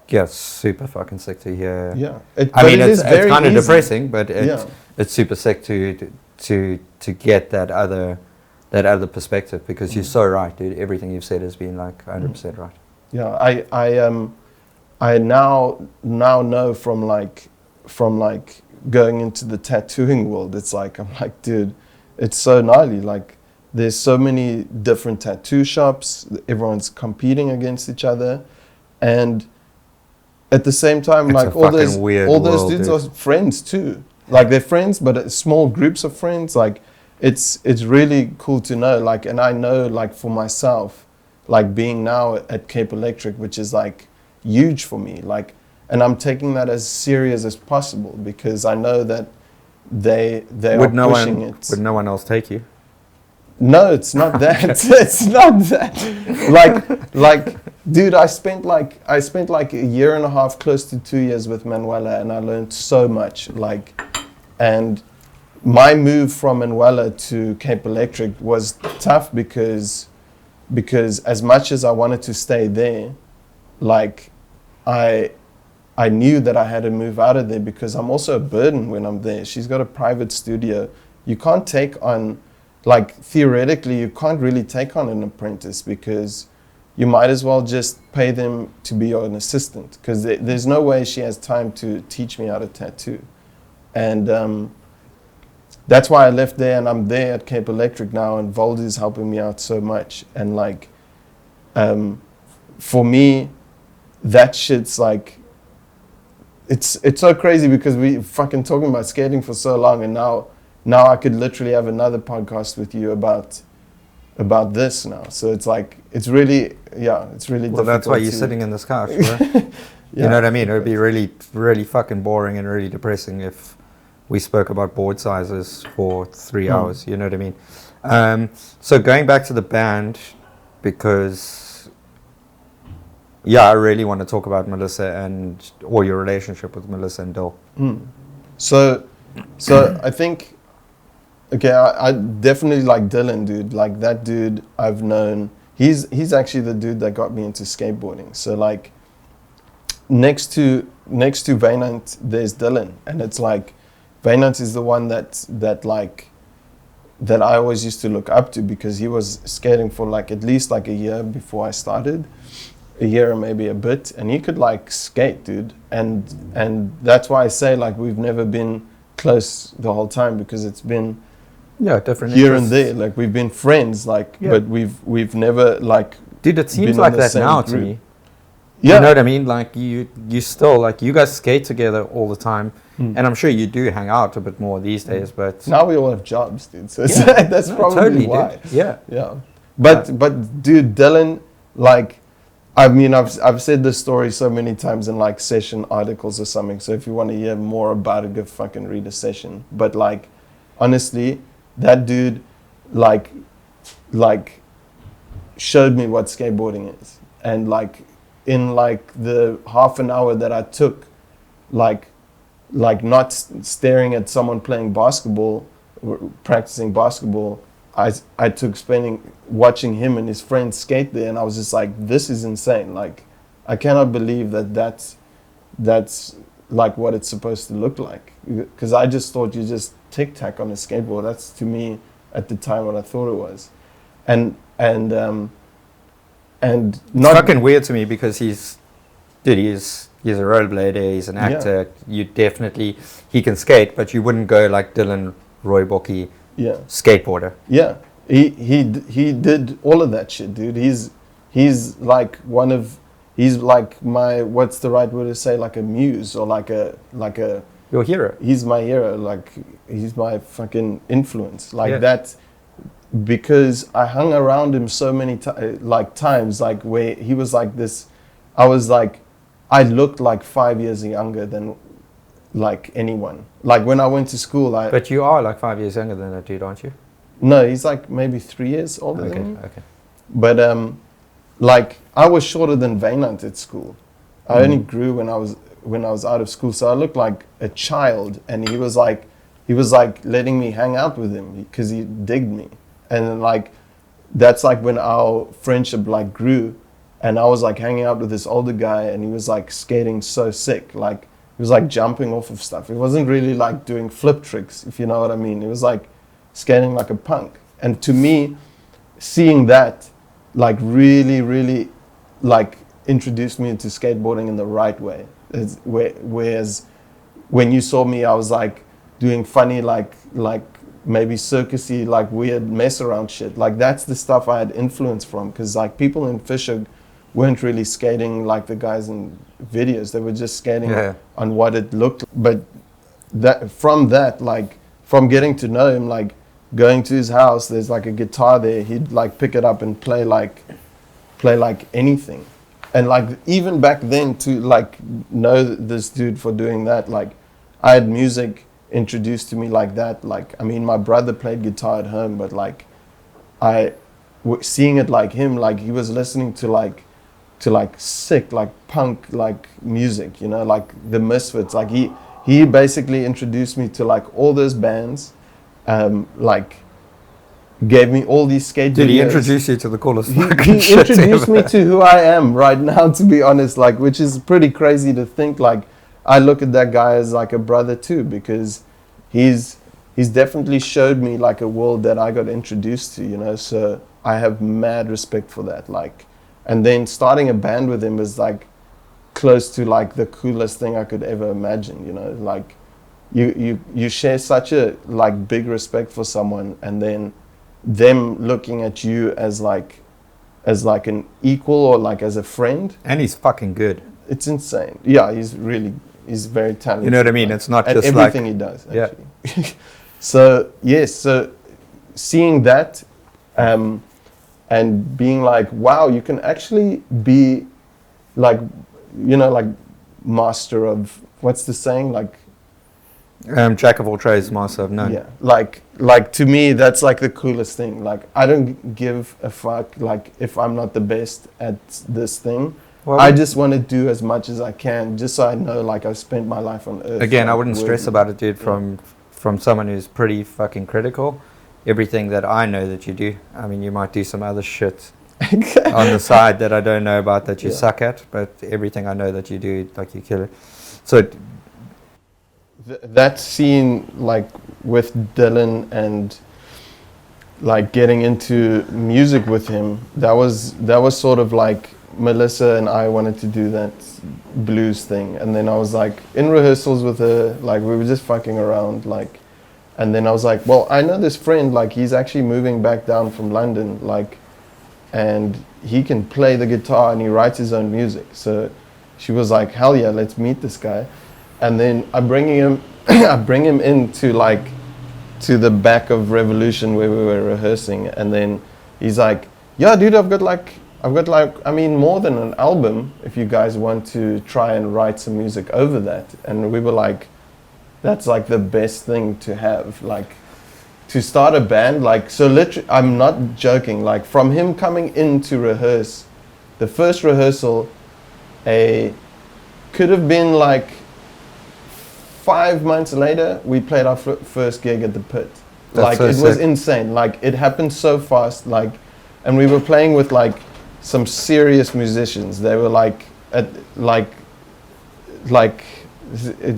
Speaker 1: yeah, super fucking sick to hear.
Speaker 2: Yeah,
Speaker 1: I mean, it's kind of depressing, but it's super sick to get that other perspective, because you're so right, dude. Everything you've said has been like 100% right.
Speaker 2: Yeah, I now know from going into the tattooing world, it's like, I'm like, dude, it's so gnarly. Like there's so many different tattoo shops, everyone's competing against each other, and at the same time,
Speaker 1: it's
Speaker 2: like all those dudes are friends too. Like they're friends, but small groups of friends. Like it's really cool to know. Like, and I know, like for myself, like being now at Cape Electric, which is like huge for me. Like, and I'm taking that as serious as possible, because I know that they are pushing it.
Speaker 1: Would no one else take you?
Speaker 2: No, it's not that. It's not that. Like, dude, I spent like a year and a half, close to 2 years with Manuela, and I learned so much. Like, and my move from Manuela to Cape Electric was tough, because as much as I wanted to stay there, like I knew that I had to move out of there because I'm also a burden when I'm there. She's got a private studio. You can't take on, like theoretically, you can't really take on an apprentice because you might as well just pay them to be an assistant because there's no way she has time to teach me how to tattoo. And that's why I left there, and I'm there at Cape Electric now, and Voldy is helping me out so much. And like, for me, that shit's like, it's so crazy because we fucking talking about skating for so long, and now I could literally have another podcast with you about this now. So it's like, it's really difficult.
Speaker 1: Well, that's why you're sitting in this couch, bro.
Speaker 2: Yeah.
Speaker 1: You know what I mean? It would be really, really fucking boring and really depressing if we spoke about board sizes for 3 hours. You know what I mean? So going back to the band, because I really want to talk about Melissa or your relationship with Melissa and Dill.
Speaker 2: So I think, okay, I definitely like Dylan, dude. Like that dude I've known. He's actually the dude that got me into skateboarding. So like next to Vaynant, there's Dylan, and it's like Vaynant is the one that I always used to look up to because he was skating for like at least like a year before I started. A year or maybe a bit, and he could like skate, dude, and that's why I say like we've never been close the whole time because it's been
Speaker 1: different
Speaker 2: here
Speaker 1: interests.
Speaker 2: and there, like we've been friends, like but we've never like,
Speaker 1: dude, it seems like that now to me.
Speaker 2: Yeah,
Speaker 1: you know what I mean, like you still, like you guys skate together all the time, and I'm sure you do hang out a bit more these days, but
Speaker 2: now we all have jobs, dude, so that's probably
Speaker 1: totally,
Speaker 2: why.
Speaker 1: dude. Yeah
Speaker 2: but dude, Dylan, like, I mean, I've said this story so many times in like session articles or something. So if you want to hear more about it, go fucking read a session. But like, honestly, that dude, like showed me what skateboarding is. And like, in like the half an hour that I took, like not staring at someone playing basketball, practicing basketball, I took watching him and his friends skate there, and I was just like, this is insane. Like, I cannot believe that's like what it's supposed to look like. Because I just thought you just tic-tac on a skateboard. That's to me at the time what I thought it was. And not
Speaker 1: it's fucking weird to me because he's a rollerblader, he's an actor. Yeah. He can skate, but you wouldn't go like Dylan Roy Bocky.
Speaker 2: Yeah.
Speaker 1: Skateboarder.
Speaker 2: Yeah. He did all of that shit, dude. He's like my, what's the right word to say, like a muse or like a
Speaker 1: your hero.
Speaker 2: He's my hero, like he's my fucking influence. Like that, because I hung around him so many times, like where he was like this. I looked like 5 years younger than like anyone. Like when I went to school,
Speaker 1: But you are like 5 years younger than that dude, aren't you?
Speaker 2: No, he's like maybe 3 years older than me.
Speaker 1: Okay.
Speaker 2: But like I was shorter than Vaynant at school. I only grew when I was out of school, so I looked like a child. And he was like letting me hang out with him because he digged me. And like that's like when our friendship like grew, and I was like hanging out with this older guy, and he was like skating so sick, like. He was like jumping off of stuff. He wasn't really like doing flip tricks, if you know what I mean. He was like skating like a punk. And to me, seeing that like really, really like introduced me into skateboarding in the right way. Whereas when you saw me, I was like doing funny, like maybe circusy, like weird mess around shit. Like that's the stuff I had influence from, because like people in Fisher weren't really skating like the guys in videos. They were just skating on what it looked. But from getting to know him, like going to his house, there's like a guitar there. He'd like pick it up and play like anything. And like even back then to like know this dude for doing that, like I had music introduced to me like that. Like, I mean, my brother played guitar at home, but like seeing it like him, like he was listening to like sick, like punk, like music, you know, like the Misfits. Like he basically introduced me to like all those bands, like gave me all these skate
Speaker 1: Did
Speaker 2: videos.
Speaker 1: he introduce you to the coolest
Speaker 2: He
Speaker 1: fucking shit
Speaker 2: introduced
Speaker 1: ever?
Speaker 2: me to who I am right now, to be honest, like, which is pretty crazy to think. Like, I look at that guy as like a brother too, because he's definitely showed me like a world that I got introduced to, you know. So I have mad respect for that. Like, and then starting a band with him is like close to like the coolest thing I could ever imagine, you know. Like, you share such a like big respect for someone, and then them looking at you as like an equal or like as a friend.
Speaker 1: And he's fucking good.
Speaker 2: It's insane. Yeah, he's very talented.
Speaker 1: You know what I mean?
Speaker 2: like,
Speaker 1: It's not
Speaker 2: at
Speaker 1: just
Speaker 2: everything
Speaker 1: like,
Speaker 2: he does,
Speaker 1: yeah.
Speaker 2: actually. So yes, so seeing that and being like, wow, you can actually be like, you know, like master of, what's the saying, like,
Speaker 1: Jack of all trades, master of none.
Speaker 2: yeah, like to me that's like the coolest thing. Like, I don't give a fuck like if I'm not the best at this thing.
Speaker 1: Well,
Speaker 2: I just want to do as much as I can, just so I know like I've spent my life on earth.
Speaker 1: again, I
Speaker 2: like,
Speaker 1: wouldn't stress
Speaker 2: worthy.
Speaker 1: about it, dude. From someone who's pretty fucking critical, everything that I know that you do. I mean, you might do some other shit on the side that I don't know about that you
Speaker 2: Yeah.
Speaker 1: suck at, but everything I know that you do, like, you kill it. So
Speaker 2: That scene, like with Dylan and like getting into music with him, that was sort of like Melissa and I wanted to do that blues thing, and then I was like in rehearsals with her, like we were just fucking around, like, and then I was like, well, I know this friend, like he's actually moving back down from London, like, and he can play the guitar and he writes his own music. So she was like, hell yeah, let's meet this guy. And then I bring him into like to the back of Revolution where we were rehearsing, and then he's like, yeah, dude, I've got like I mean more than an album if you guys want to try and write some music over that. And we were like, that's like the best thing to have, like to start a band. Like, so literally, I'm not joking, like from him coming in to rehearse, the first rehearsal could have been like 5 months later, we played our first gig at the Pit.
Speaker 1: That's
Speaker 2: like,
Speaker 1: so
Speaker 2: it was
Speaker 1: sick.
Speaker 2: insane. Like, it happened so fast. Like, and we were playing with like some serious musicians. They were like, it's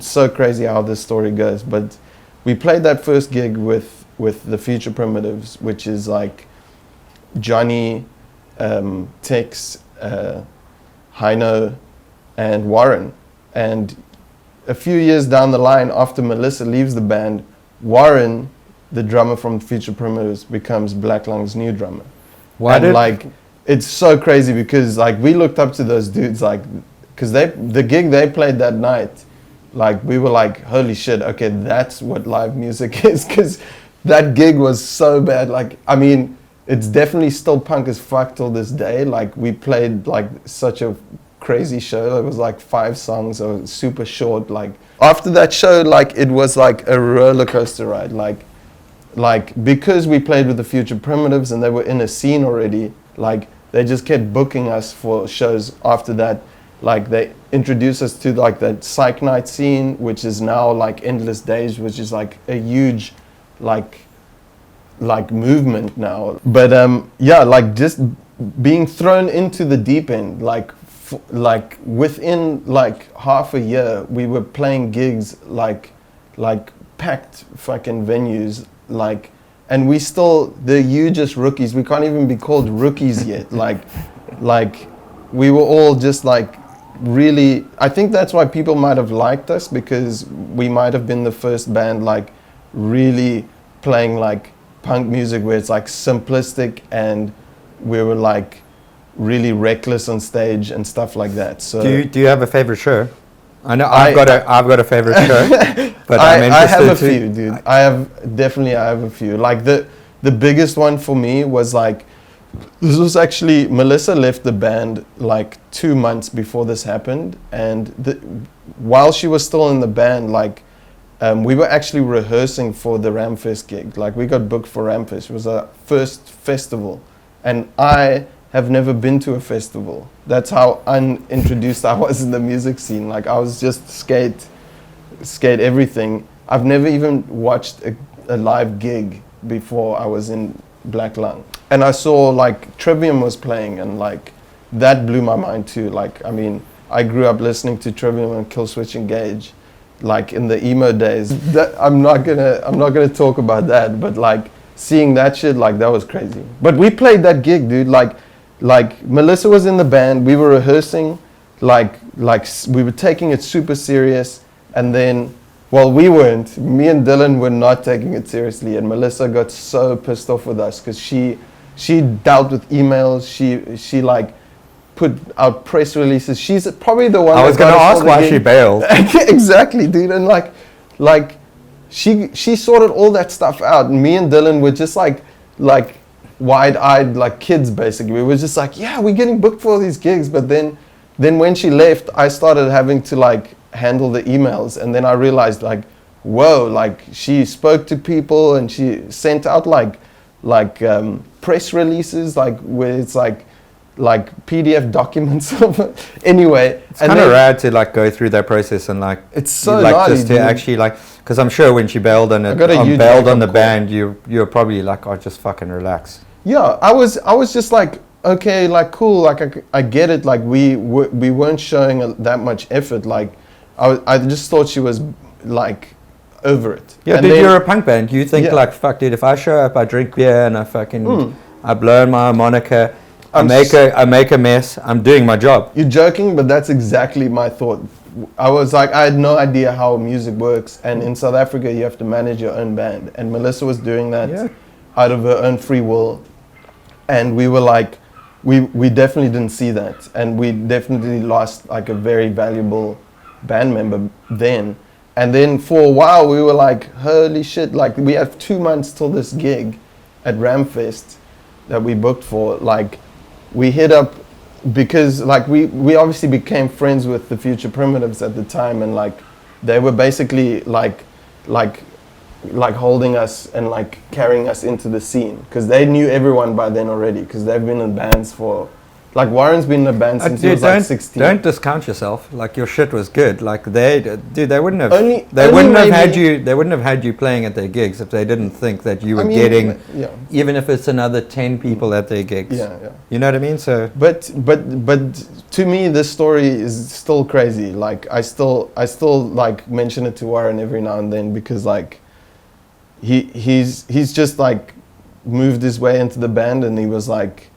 Speaker 2: so crazy how this story goes. But we played that first gig with the Future Primitives, which is like Johnny, Tex, Heino, and Warren. And a few years down the line, after Melissa leaves the band, Warren, the drummer from Future Primitives, becomes BlackLung's new drummer. Like, it's so crazy because like we looked up to those dudes, like, because the gig they played that night, like we were like, holy shit, okay, that's what live music is, because that gig was so bad. Like, I mean, it's definitely still punk as fuck till this day. Like, we played like such a crazy show. It was like 5 songs, it was super short. Like, after that show, like it was like a roller coaster ride. Like because we played with the Future Primitives and they were in a scene already, like they just kept booking us for shows after that. Like, they introduced us to like that Psych Night scene, which is now like Endless Days, which is like a huge like movement now. But yeah, like just being thrown into the deep end, like within like half a year, we were playing gigs like packed fucking venues, like, and we still the hugest rookies. We can't even be called rookies yet. like we were all just like really. I think that's why people might have liked us, because we might have been the first band like really playing like punk music where it's like simplistic, and we were like really reckless on stage and stuff like that. So
Speaker 1: do you have a favorite show? I know I've got a favorite show, but I'm
Speaker 2: I have a
Speaker 1: interested
Speaker 2: few, dude. I have a few. Like the biggest one for me was like, this was actually, Melissa left the band like 2 months before this happened, and while she was still in the band, like we were actually rehearsing for the Ramfest gig. Like, we got booked for Ramfest. It was our first festival, and I have never been to a festival. That's how unintroduced I was in the music scene. Like, I was just skate everything. I've never even watched a live gig before I was in BlackLung, and I saw like Trivium was playing, and like that blew my mind too. Like, I mean, I grew up listening to Trivium and Killswitch Engage, like in the emo days. I'm not gonna talk about that, but like seeing that shit, like that was crazy. But we played that gig, dude. Like Melissa was in the band. We were rehearsing, like we were taking it super serious, and then. Well, we weren't. Me and Dylan were not taking it seriously, and Melissa got so pissed off with us because she dealt with emails. She like put out press releases. She's probably the one.
Speaker 1: I was going to ask why she bailed.
Speaker 2: Exactly, dude. And like she sorted all that stuff out, and me and Dylan were just like wide-eyed like kids basically. We were just like, yeah, we're getting booked for all these gigs, but then when she left, I started having to like handle the emails, and then I realized like, whoa, like she spoke to people and she sent out like press releases, like where it's like PDF documents of it. Anyway,
Speaker 1: it's kind of rad to like go through that process and like
Speaker 2: it's so
Speaker 1: like
Speaker 2: gnarly,
Speaker 1: just to
Speaker 2: dude.
Speaker 1: Actually like, because I'm sure when she bailed on it, bailed on the band, you're probably like, oh, just fucking relax.
Speaker 2: Yeah, I was just like, okay, like cool, like I get it, like we weren't showing that much effort, like I just thought she was like over it.
Speaker 1: Yeah, dude, you're a punk band. You think like, fuck, dude, if I show up, I drink beer and I fucking I blow my harmonica, I make a mess, I'm doing my job.
Speaker 2: You're joking, but that's exactly my thought. I was like, I had no idea how music works, and in South Africa you have to manage your own band, and Melissa was doing that out of her own free will, and we were like, we definitely didn't see that, and we definitely lost like a very valuable band member then. And then for a while we were like, holy shit, like we have 2 months till this gig at Ramfest that we booked for. Like we hit up, because like we obviously became friends with the Future Primitives at the time, and like they were basically like holding us and like carrying us into the scene, because they knew everyone by then already, because they've been in bands for, like Warren's been in a band since he was like 16.
Speaker 1: Don't discount yourself. Like your shit was good. Like they wouldn't have they wouldn't have had you playing at their gigs if they didn't think that you were getting, even if it's another 10 people at their gigs.
Speaker 2: Yeah.
Speaker 1: You know what I mean? So
Speaker 2: but to me this story is still crazy. Like I still like mention it to Warren every now and then, because like he's just like moved his way into the band, and he was like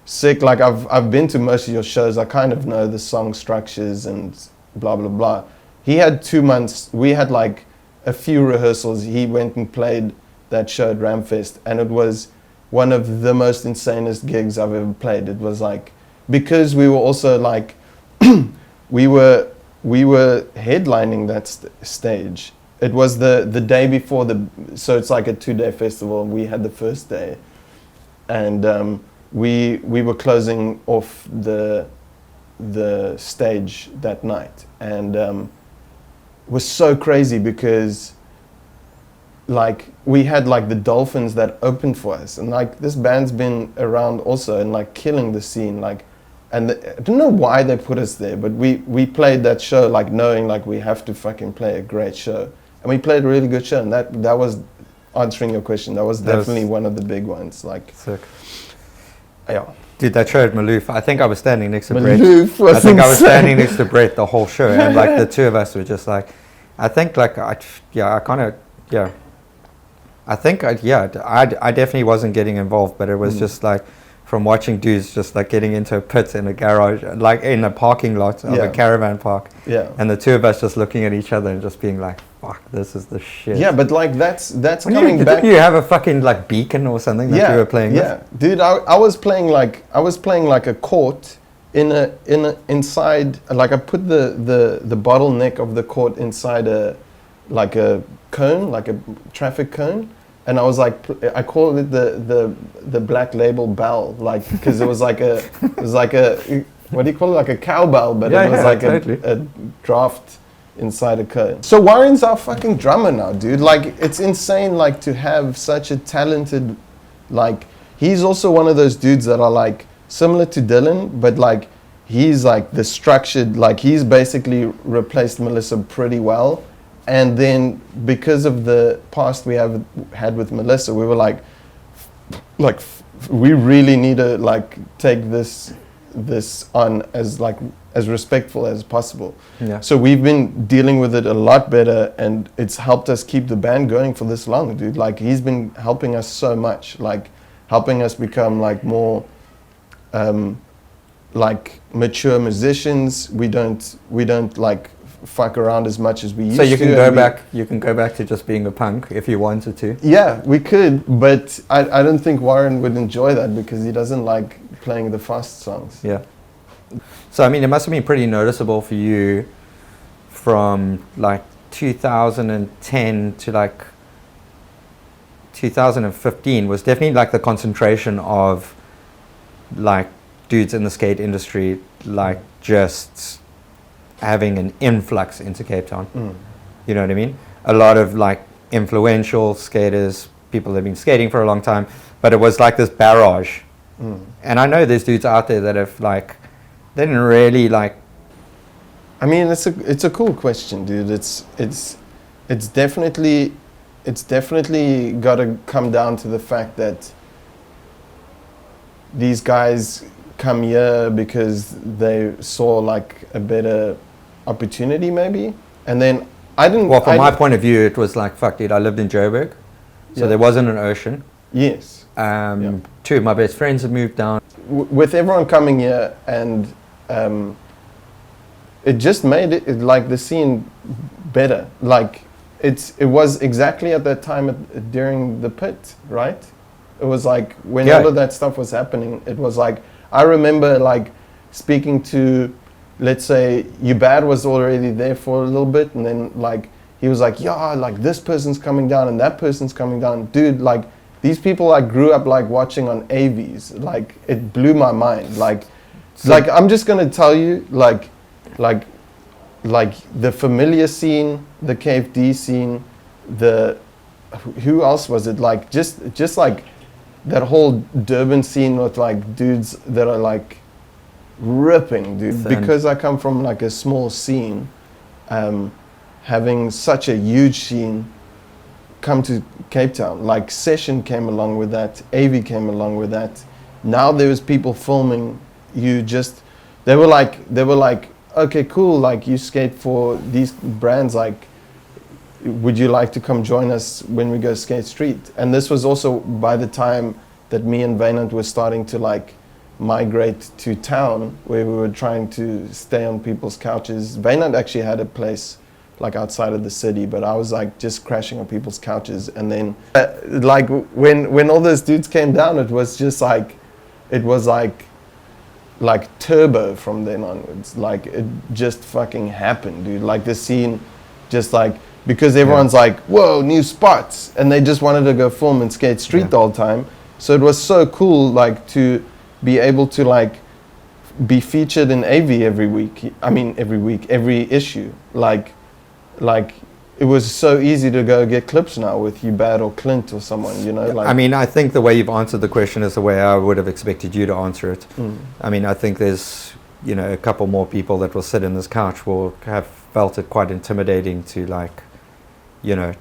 Speaker 2: sick. Like I've been to most of your shows. I kind of know the song structures and blah blah blah. He had 2 months. We had like a few rehearsals. He went and played that show at Ramfest, and it was one of the most insanest gigs I've ever played. It was like, because we were also like we were headlining that stage. It was the day before so it's like a 2-day festival. We had the first day, and we were closing off the stage that night, and it was so crazy because like we had like the Dolphins that opened for us, and like this band's been around also and like killing the scene, like, and I don't know why they put us there, but we played that show like knowing like we have to fucking play a great show, and we played a really good show, and that was, answering your question, that was definitely one of the big ones. Like
Speaker 1: sick.
Speaker 2: Yeah.
Speaker 1: Dude, that show at Maloof, I think I was standing next to
Speaker 2: Maloof
Speaker 1: Brett.
Speaker 2: was
Speaker 1: I think I was
Speaker 2: insane.
Speaker 1: standing next to Brett the whole show, and like the two of us were just like, I think like I definitely wasn't getting involved, but it was just like from watching dudes just like getting into a pit in a garage, like in a parking lot of a caravan park, and the two of us just looking at each other and just being like, fuck, this is the shit.
Speaker 2: Yeah, but like that's coming back.
Speaker 1: Didn't you have a fucking like beacon or something that you were playing with?
Speaker 2: Yeah, dude, I was playing like a court in a inside, like I put the bottleneck of the court inside a cone, like a traffic cone, and I was like, I called it the Black Label bell, like, because it was like a what do you call it, like a cowbell, but it was like a draft inside a cone. So Warren's our fucking drummer now, dude. Like, it's insane, like, to have such a talented, like, he's also one of those dudes that are like similar to Dylan, but like he's like the structured, like he's basically replaced Melissa pretty well. And then because of the past we have had with Melissa, we were like, like we really need to like take this on as like as respectful as possible.
Speaker 1: Yeah.
Speaker 2: So we've been dealing with it a lot better, and it's helped us keep the band going for this long, dude. Like he's been helping us so much, like helping us become like more like mature musicians. We don't like fuck around as much as we used to.
Speaker 1: So you can go back to just being a punk if you wanted to.
Speaker 2: Yeah, we could, but I don't think Warren would enjoy that because he doesn't like playing the fast songs.
Speaker 1: Yeah. So I mean, it must have been pretty noticeable for you from like 2010 to like 2015 was definitely like the concentration of like dudes in the skate industry, like just having an influx into Cape Town. You know what I mean? A lot of like influential skaters, people that have been skating for a long time, but it was like this barrage. And I know there's dudes out there that have like, they didn't really like.
Speaker 2: I mean, it's a cool question, dude. It's definitely got to come down to the fact that these guys come here because they saw like a better opportunity maybe, and then I didn't.
Speaker 1: Well, from my point of view, it was like, fuck, dude, I lived in Joburg, so there wasn't an ocean.
Speaker 2: Yes.
Speaker 1: Two of my best friends had moved down.
Speaker 2: With everyone coming here, and it just made it like the scene better. Like it was exactly at that time during the pit, right? It was like when all of that stuff was happening. It was like I remember like speaking to, let's say, Ubad was already there for a little bit, and then like he was like, yeah, like this person's coming down and that person's coming down, dude. Like these people I grew up like watching on AVs. Like it blew my mind. Like I'm just gonna tell you, like the Familiar scene, the KFD scene, who else was it? Like just like that whole Durban scene with like dudes that are like ripping, dude. Because I come from like a small scene, having such a huge scene come to Cape Town. Like Session came along with that, AV came along with that. Now there was people filming you. Just they were like, okay, cool. Like you skate for these brands. Like, would you like to come join us when we go skate street? And this was also by the time that me and Vaynant were starting to like migrate to town, where we were trying to stay on people's couches. Vaynant actually had a place like outside of the city, but I was like just crashing on people's couches. And then like when all those dudes came down, it was just like, it was like turbo from then onwards. Like it just fucking happened, dude. Like the scene just like, because everyone's like, whoa, new spots, and they just wanted to go film and skate street the whole time. So it was so cool like to be able to like be featured in AV every issue. Like it was so easy to go get clips now with Ubad or Clint or someone, you know. Like
Speaker 1: I mean, I think the way you've answered the question is the way I would have expected you to answer it. I mean, I think there's, you know, a couple more people that will sit in this couch will have felt it quite intimidating to like, you know,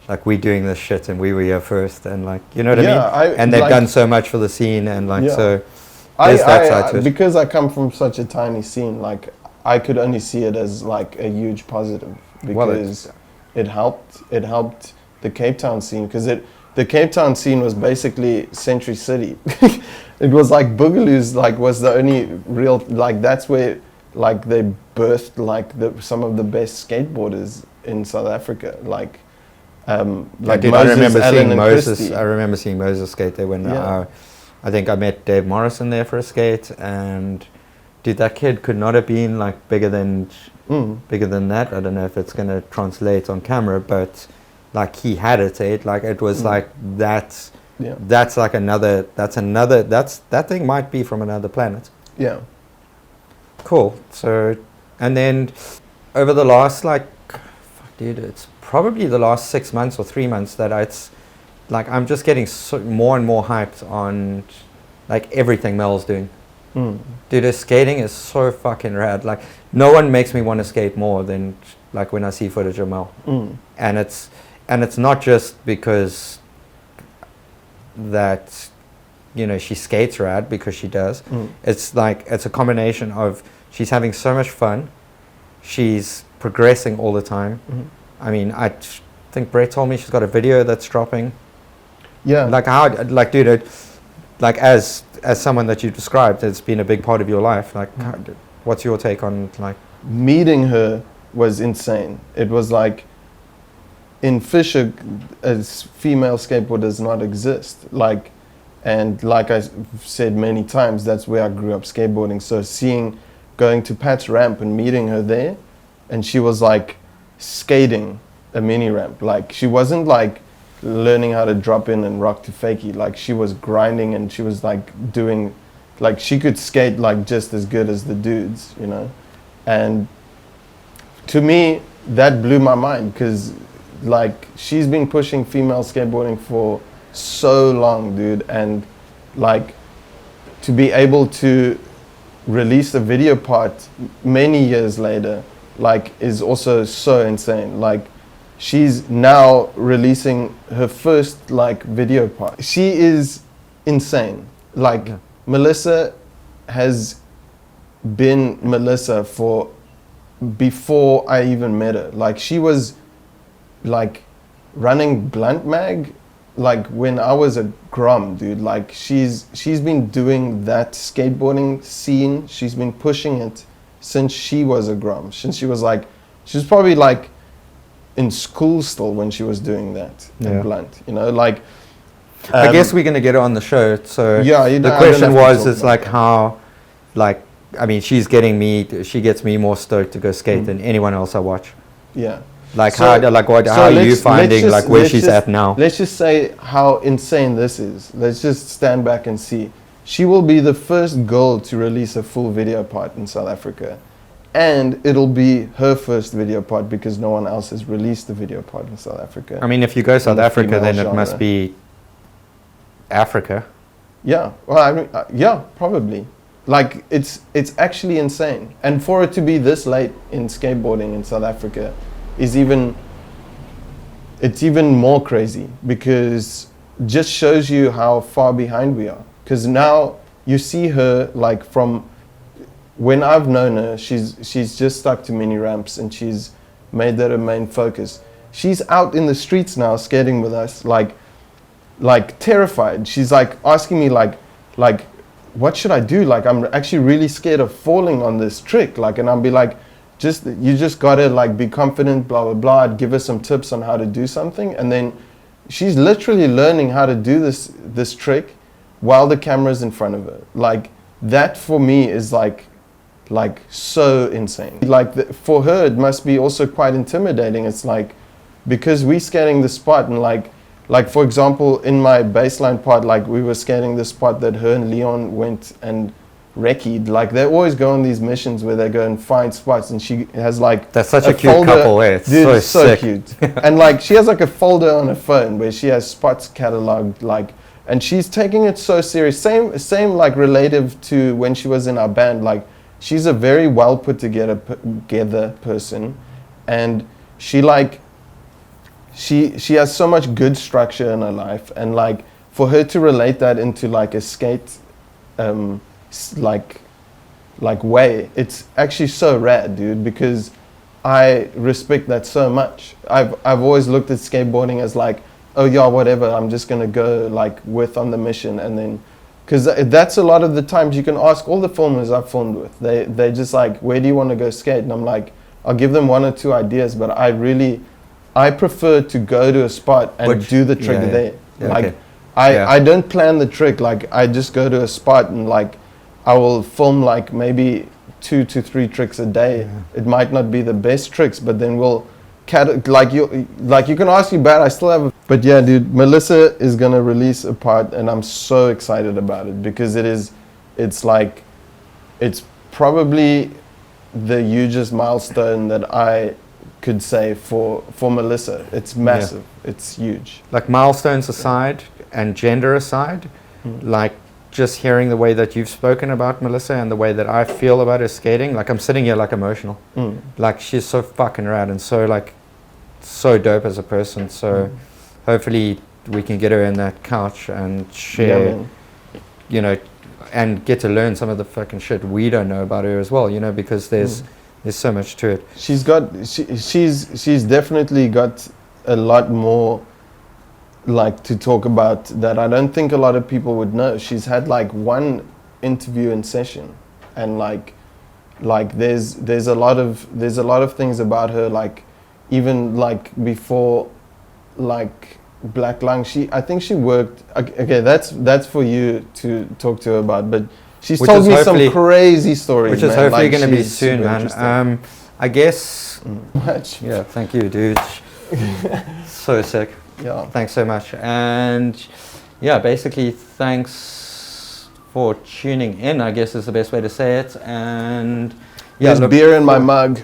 Speaker 1: like we doing this shit and we were here first, and like, you know what I mean? And they've done so much for the scene, and like, so there's that side to it.
Speaker 2: Because I come from such a tiny scene, like I could only see it as like a huge positive, because it helped the Cape Town scene, because the Cape Town scene was basically Century City. It was like Boogaloo's like was the only real, like that's where like they birthed like some of the best skateboarders in South Africa, like Moses,
Speaker 1: I remember
Speaker 2: Alan
Speaker 1: seeing
Speaker 2: and
Speaker 1: Moses.
Speaker 2: Christy.
Speaker 1: I remember seeing Moses skate there when I think I met Dave Morrison there for a skate, and dude, that kid could not have been like bigger than that. I don't know if it's gonna translate on camera, but like he had it. Like it was like that. Yeah. That's like that thing might be from another planet.
Speaker 2: Yeah.
Speaker 1: Cool. So, and then over the last like, fuck, dude, it's probably the last 6 months or 3 months that it's like I'm just getting more and more hyped on like everything Mel's doing. Dude, his skating is so fucking rad. Like no one makes me want to skate more than like when I see footage of Mel. And it's not just because that you know, she skates rad because she does. It's like, it's a combination of she's having so much fun, she's progressing all the time. I mean, I think Brett told me she's got a video that's dropping.
Speaker 2: Yeah.
Speaker 1: Like how, like dude, like as someone that you described, it's been a big part of your life. Like, what's your take on like
Speaker 2: meeting her was insane. It was like in Fisher, as female skateboard does not exist. Like, and like I said many times, that's where I grew up skateboarding. So going to Pat's ramp and meeting her there, and she was like skating a mini ramp. Like she wasn't like learning how to drop in and rock to fakie. Like she was grinding and she was like doing, like she could skate like just as good as the dudes, you know. And to me, that blew my mind because like she's been pushing female skateboarding for so long, dude. And like to be able to release a video part many years later, like is also so insane. Like she's now releasing her first like video part. She is insane. Like Melissa has been Melissa for before I even met her. Like she was like running Blunt Mag like when I was a grum, dude. Like she's been doing that skateboarding scene. She's been pushing it since she was a grum. Since she was probably like in school still when she was doing that at Blunt, you know, like
Speaker 1: I guess we're going to get her on the show. So
Speaker 2: yeah,
Speaker 1: the question was, it's like how, like, I mean, she gets me more stoked to go skate than anyone else I watch.
Speaker 2: Yeah.
Speaker 1: Like how are you finding like where she's at now?
Speaker 2: Let's just say how insane this is. Let's just stand back and see. She will be the first girl to release a full video part in South Africa. And it'll be her first video part because no one else has released a video part in South Africa.
Speaker 1: I mean, if you go South Africa, then it must be Africa.
Speaker 2: Yeah, well, I mean, yeah, probably. Like, it's actually insane. And for it to be this late in skateboarding in South Africa it's even more crazy because just shows you how far behind we are. Because now you see her, like, from when I've known her, she's just stuck to mini ramps and she's made that her main focus. She's out in the streets now skating with us, like terrified. She's like asking me like what should I do? Like, I'm actually really scared of falling on this trick. Like, and I'll be like, you just gotta like be confident, blah blah blah. I'd give her some tips on how to do something, and then she's literally learning how to do this trick while the camera's in front of her. Like, that for me is like so insane. Like for her, it must be also quite intimidating. It's like, because we skating the spot and like for example, in my baseline part, like we were skating the spot that her and Leon went and recce'd. Like, they always go on these missions where they go and find spots, and she has like,
Speaker 1: that's such a cute folder. Couple, eh? It's
Speaker 2: dude, so
Speaker 1: sick.
Speaker 2: Cute. And like, she has like a folder on her phone where she has spots cataloged, like, and she's taking it so serious. Same like relative to when she was in our band. Like, she's a very well put together person, and she has so much good structure in her life, and like for her to relate that into like a skate like way, it's actually so rad, dude, because I respect that so much. I've always looked at skateboarding as like, oh yeah, whatever, I'm just gonna go like on the mission, and then because that's a lot of the times you can ask all the filmers I've filmed with, they just like, where do you want to go skate? And I'm like, I'll give them one or two ideas, but I prefer to go to a spot and do the trick there. Yeah, like, okay. I don't plan the trick. Like, I just go to a spot and like I will film like maybe 2 to 3 tricks a day. Yeah. It might not be the best tricks, but then we'll you can ask me about. I still have. But yeah, dude, Melissa is gonna release a part, and I'm so excited about it because it's probably the hugest milestone that I could say for Melissa. It's massive. Yeah. It's huge.
Speaker 1: Like, milestones aside and gender aside, like just hearing the way that you've spoken about Melissa and the way that I feel about her skating, like I'm sitting here like emotional. Like, she's so fucking rad and so like so dope as a person. So hopefully we can get her in that couch and share you know, and get to learn some of the fucking shit we don't know about her as well, you know, because there's so much to it.
Speaker 2: She's definitely got a lot more like to talk about that I don't think a lot of people would know. She's had like one interview in session, and like there's a lot of things about her, like even like before like BlackLung, I think she worked, okay, that's for you to talk to her about, but she's told me some crazy stories,
Speaker 1: which is
Speaker 2: man.
Speaker 1: hopefully
Speaker 2: Like,
Speaker 1: going to be soon, man. I guess
Speaker 2: much.
Speaker 1: Yeah, thank you, dude. So sick.
Speaker 2: Yeah,
Speaker 1: thanks so much. And yeah, basically thanks for tuning in, I guess is the best way to say it. And yeah,
Speaker 2: there's beer in my mug.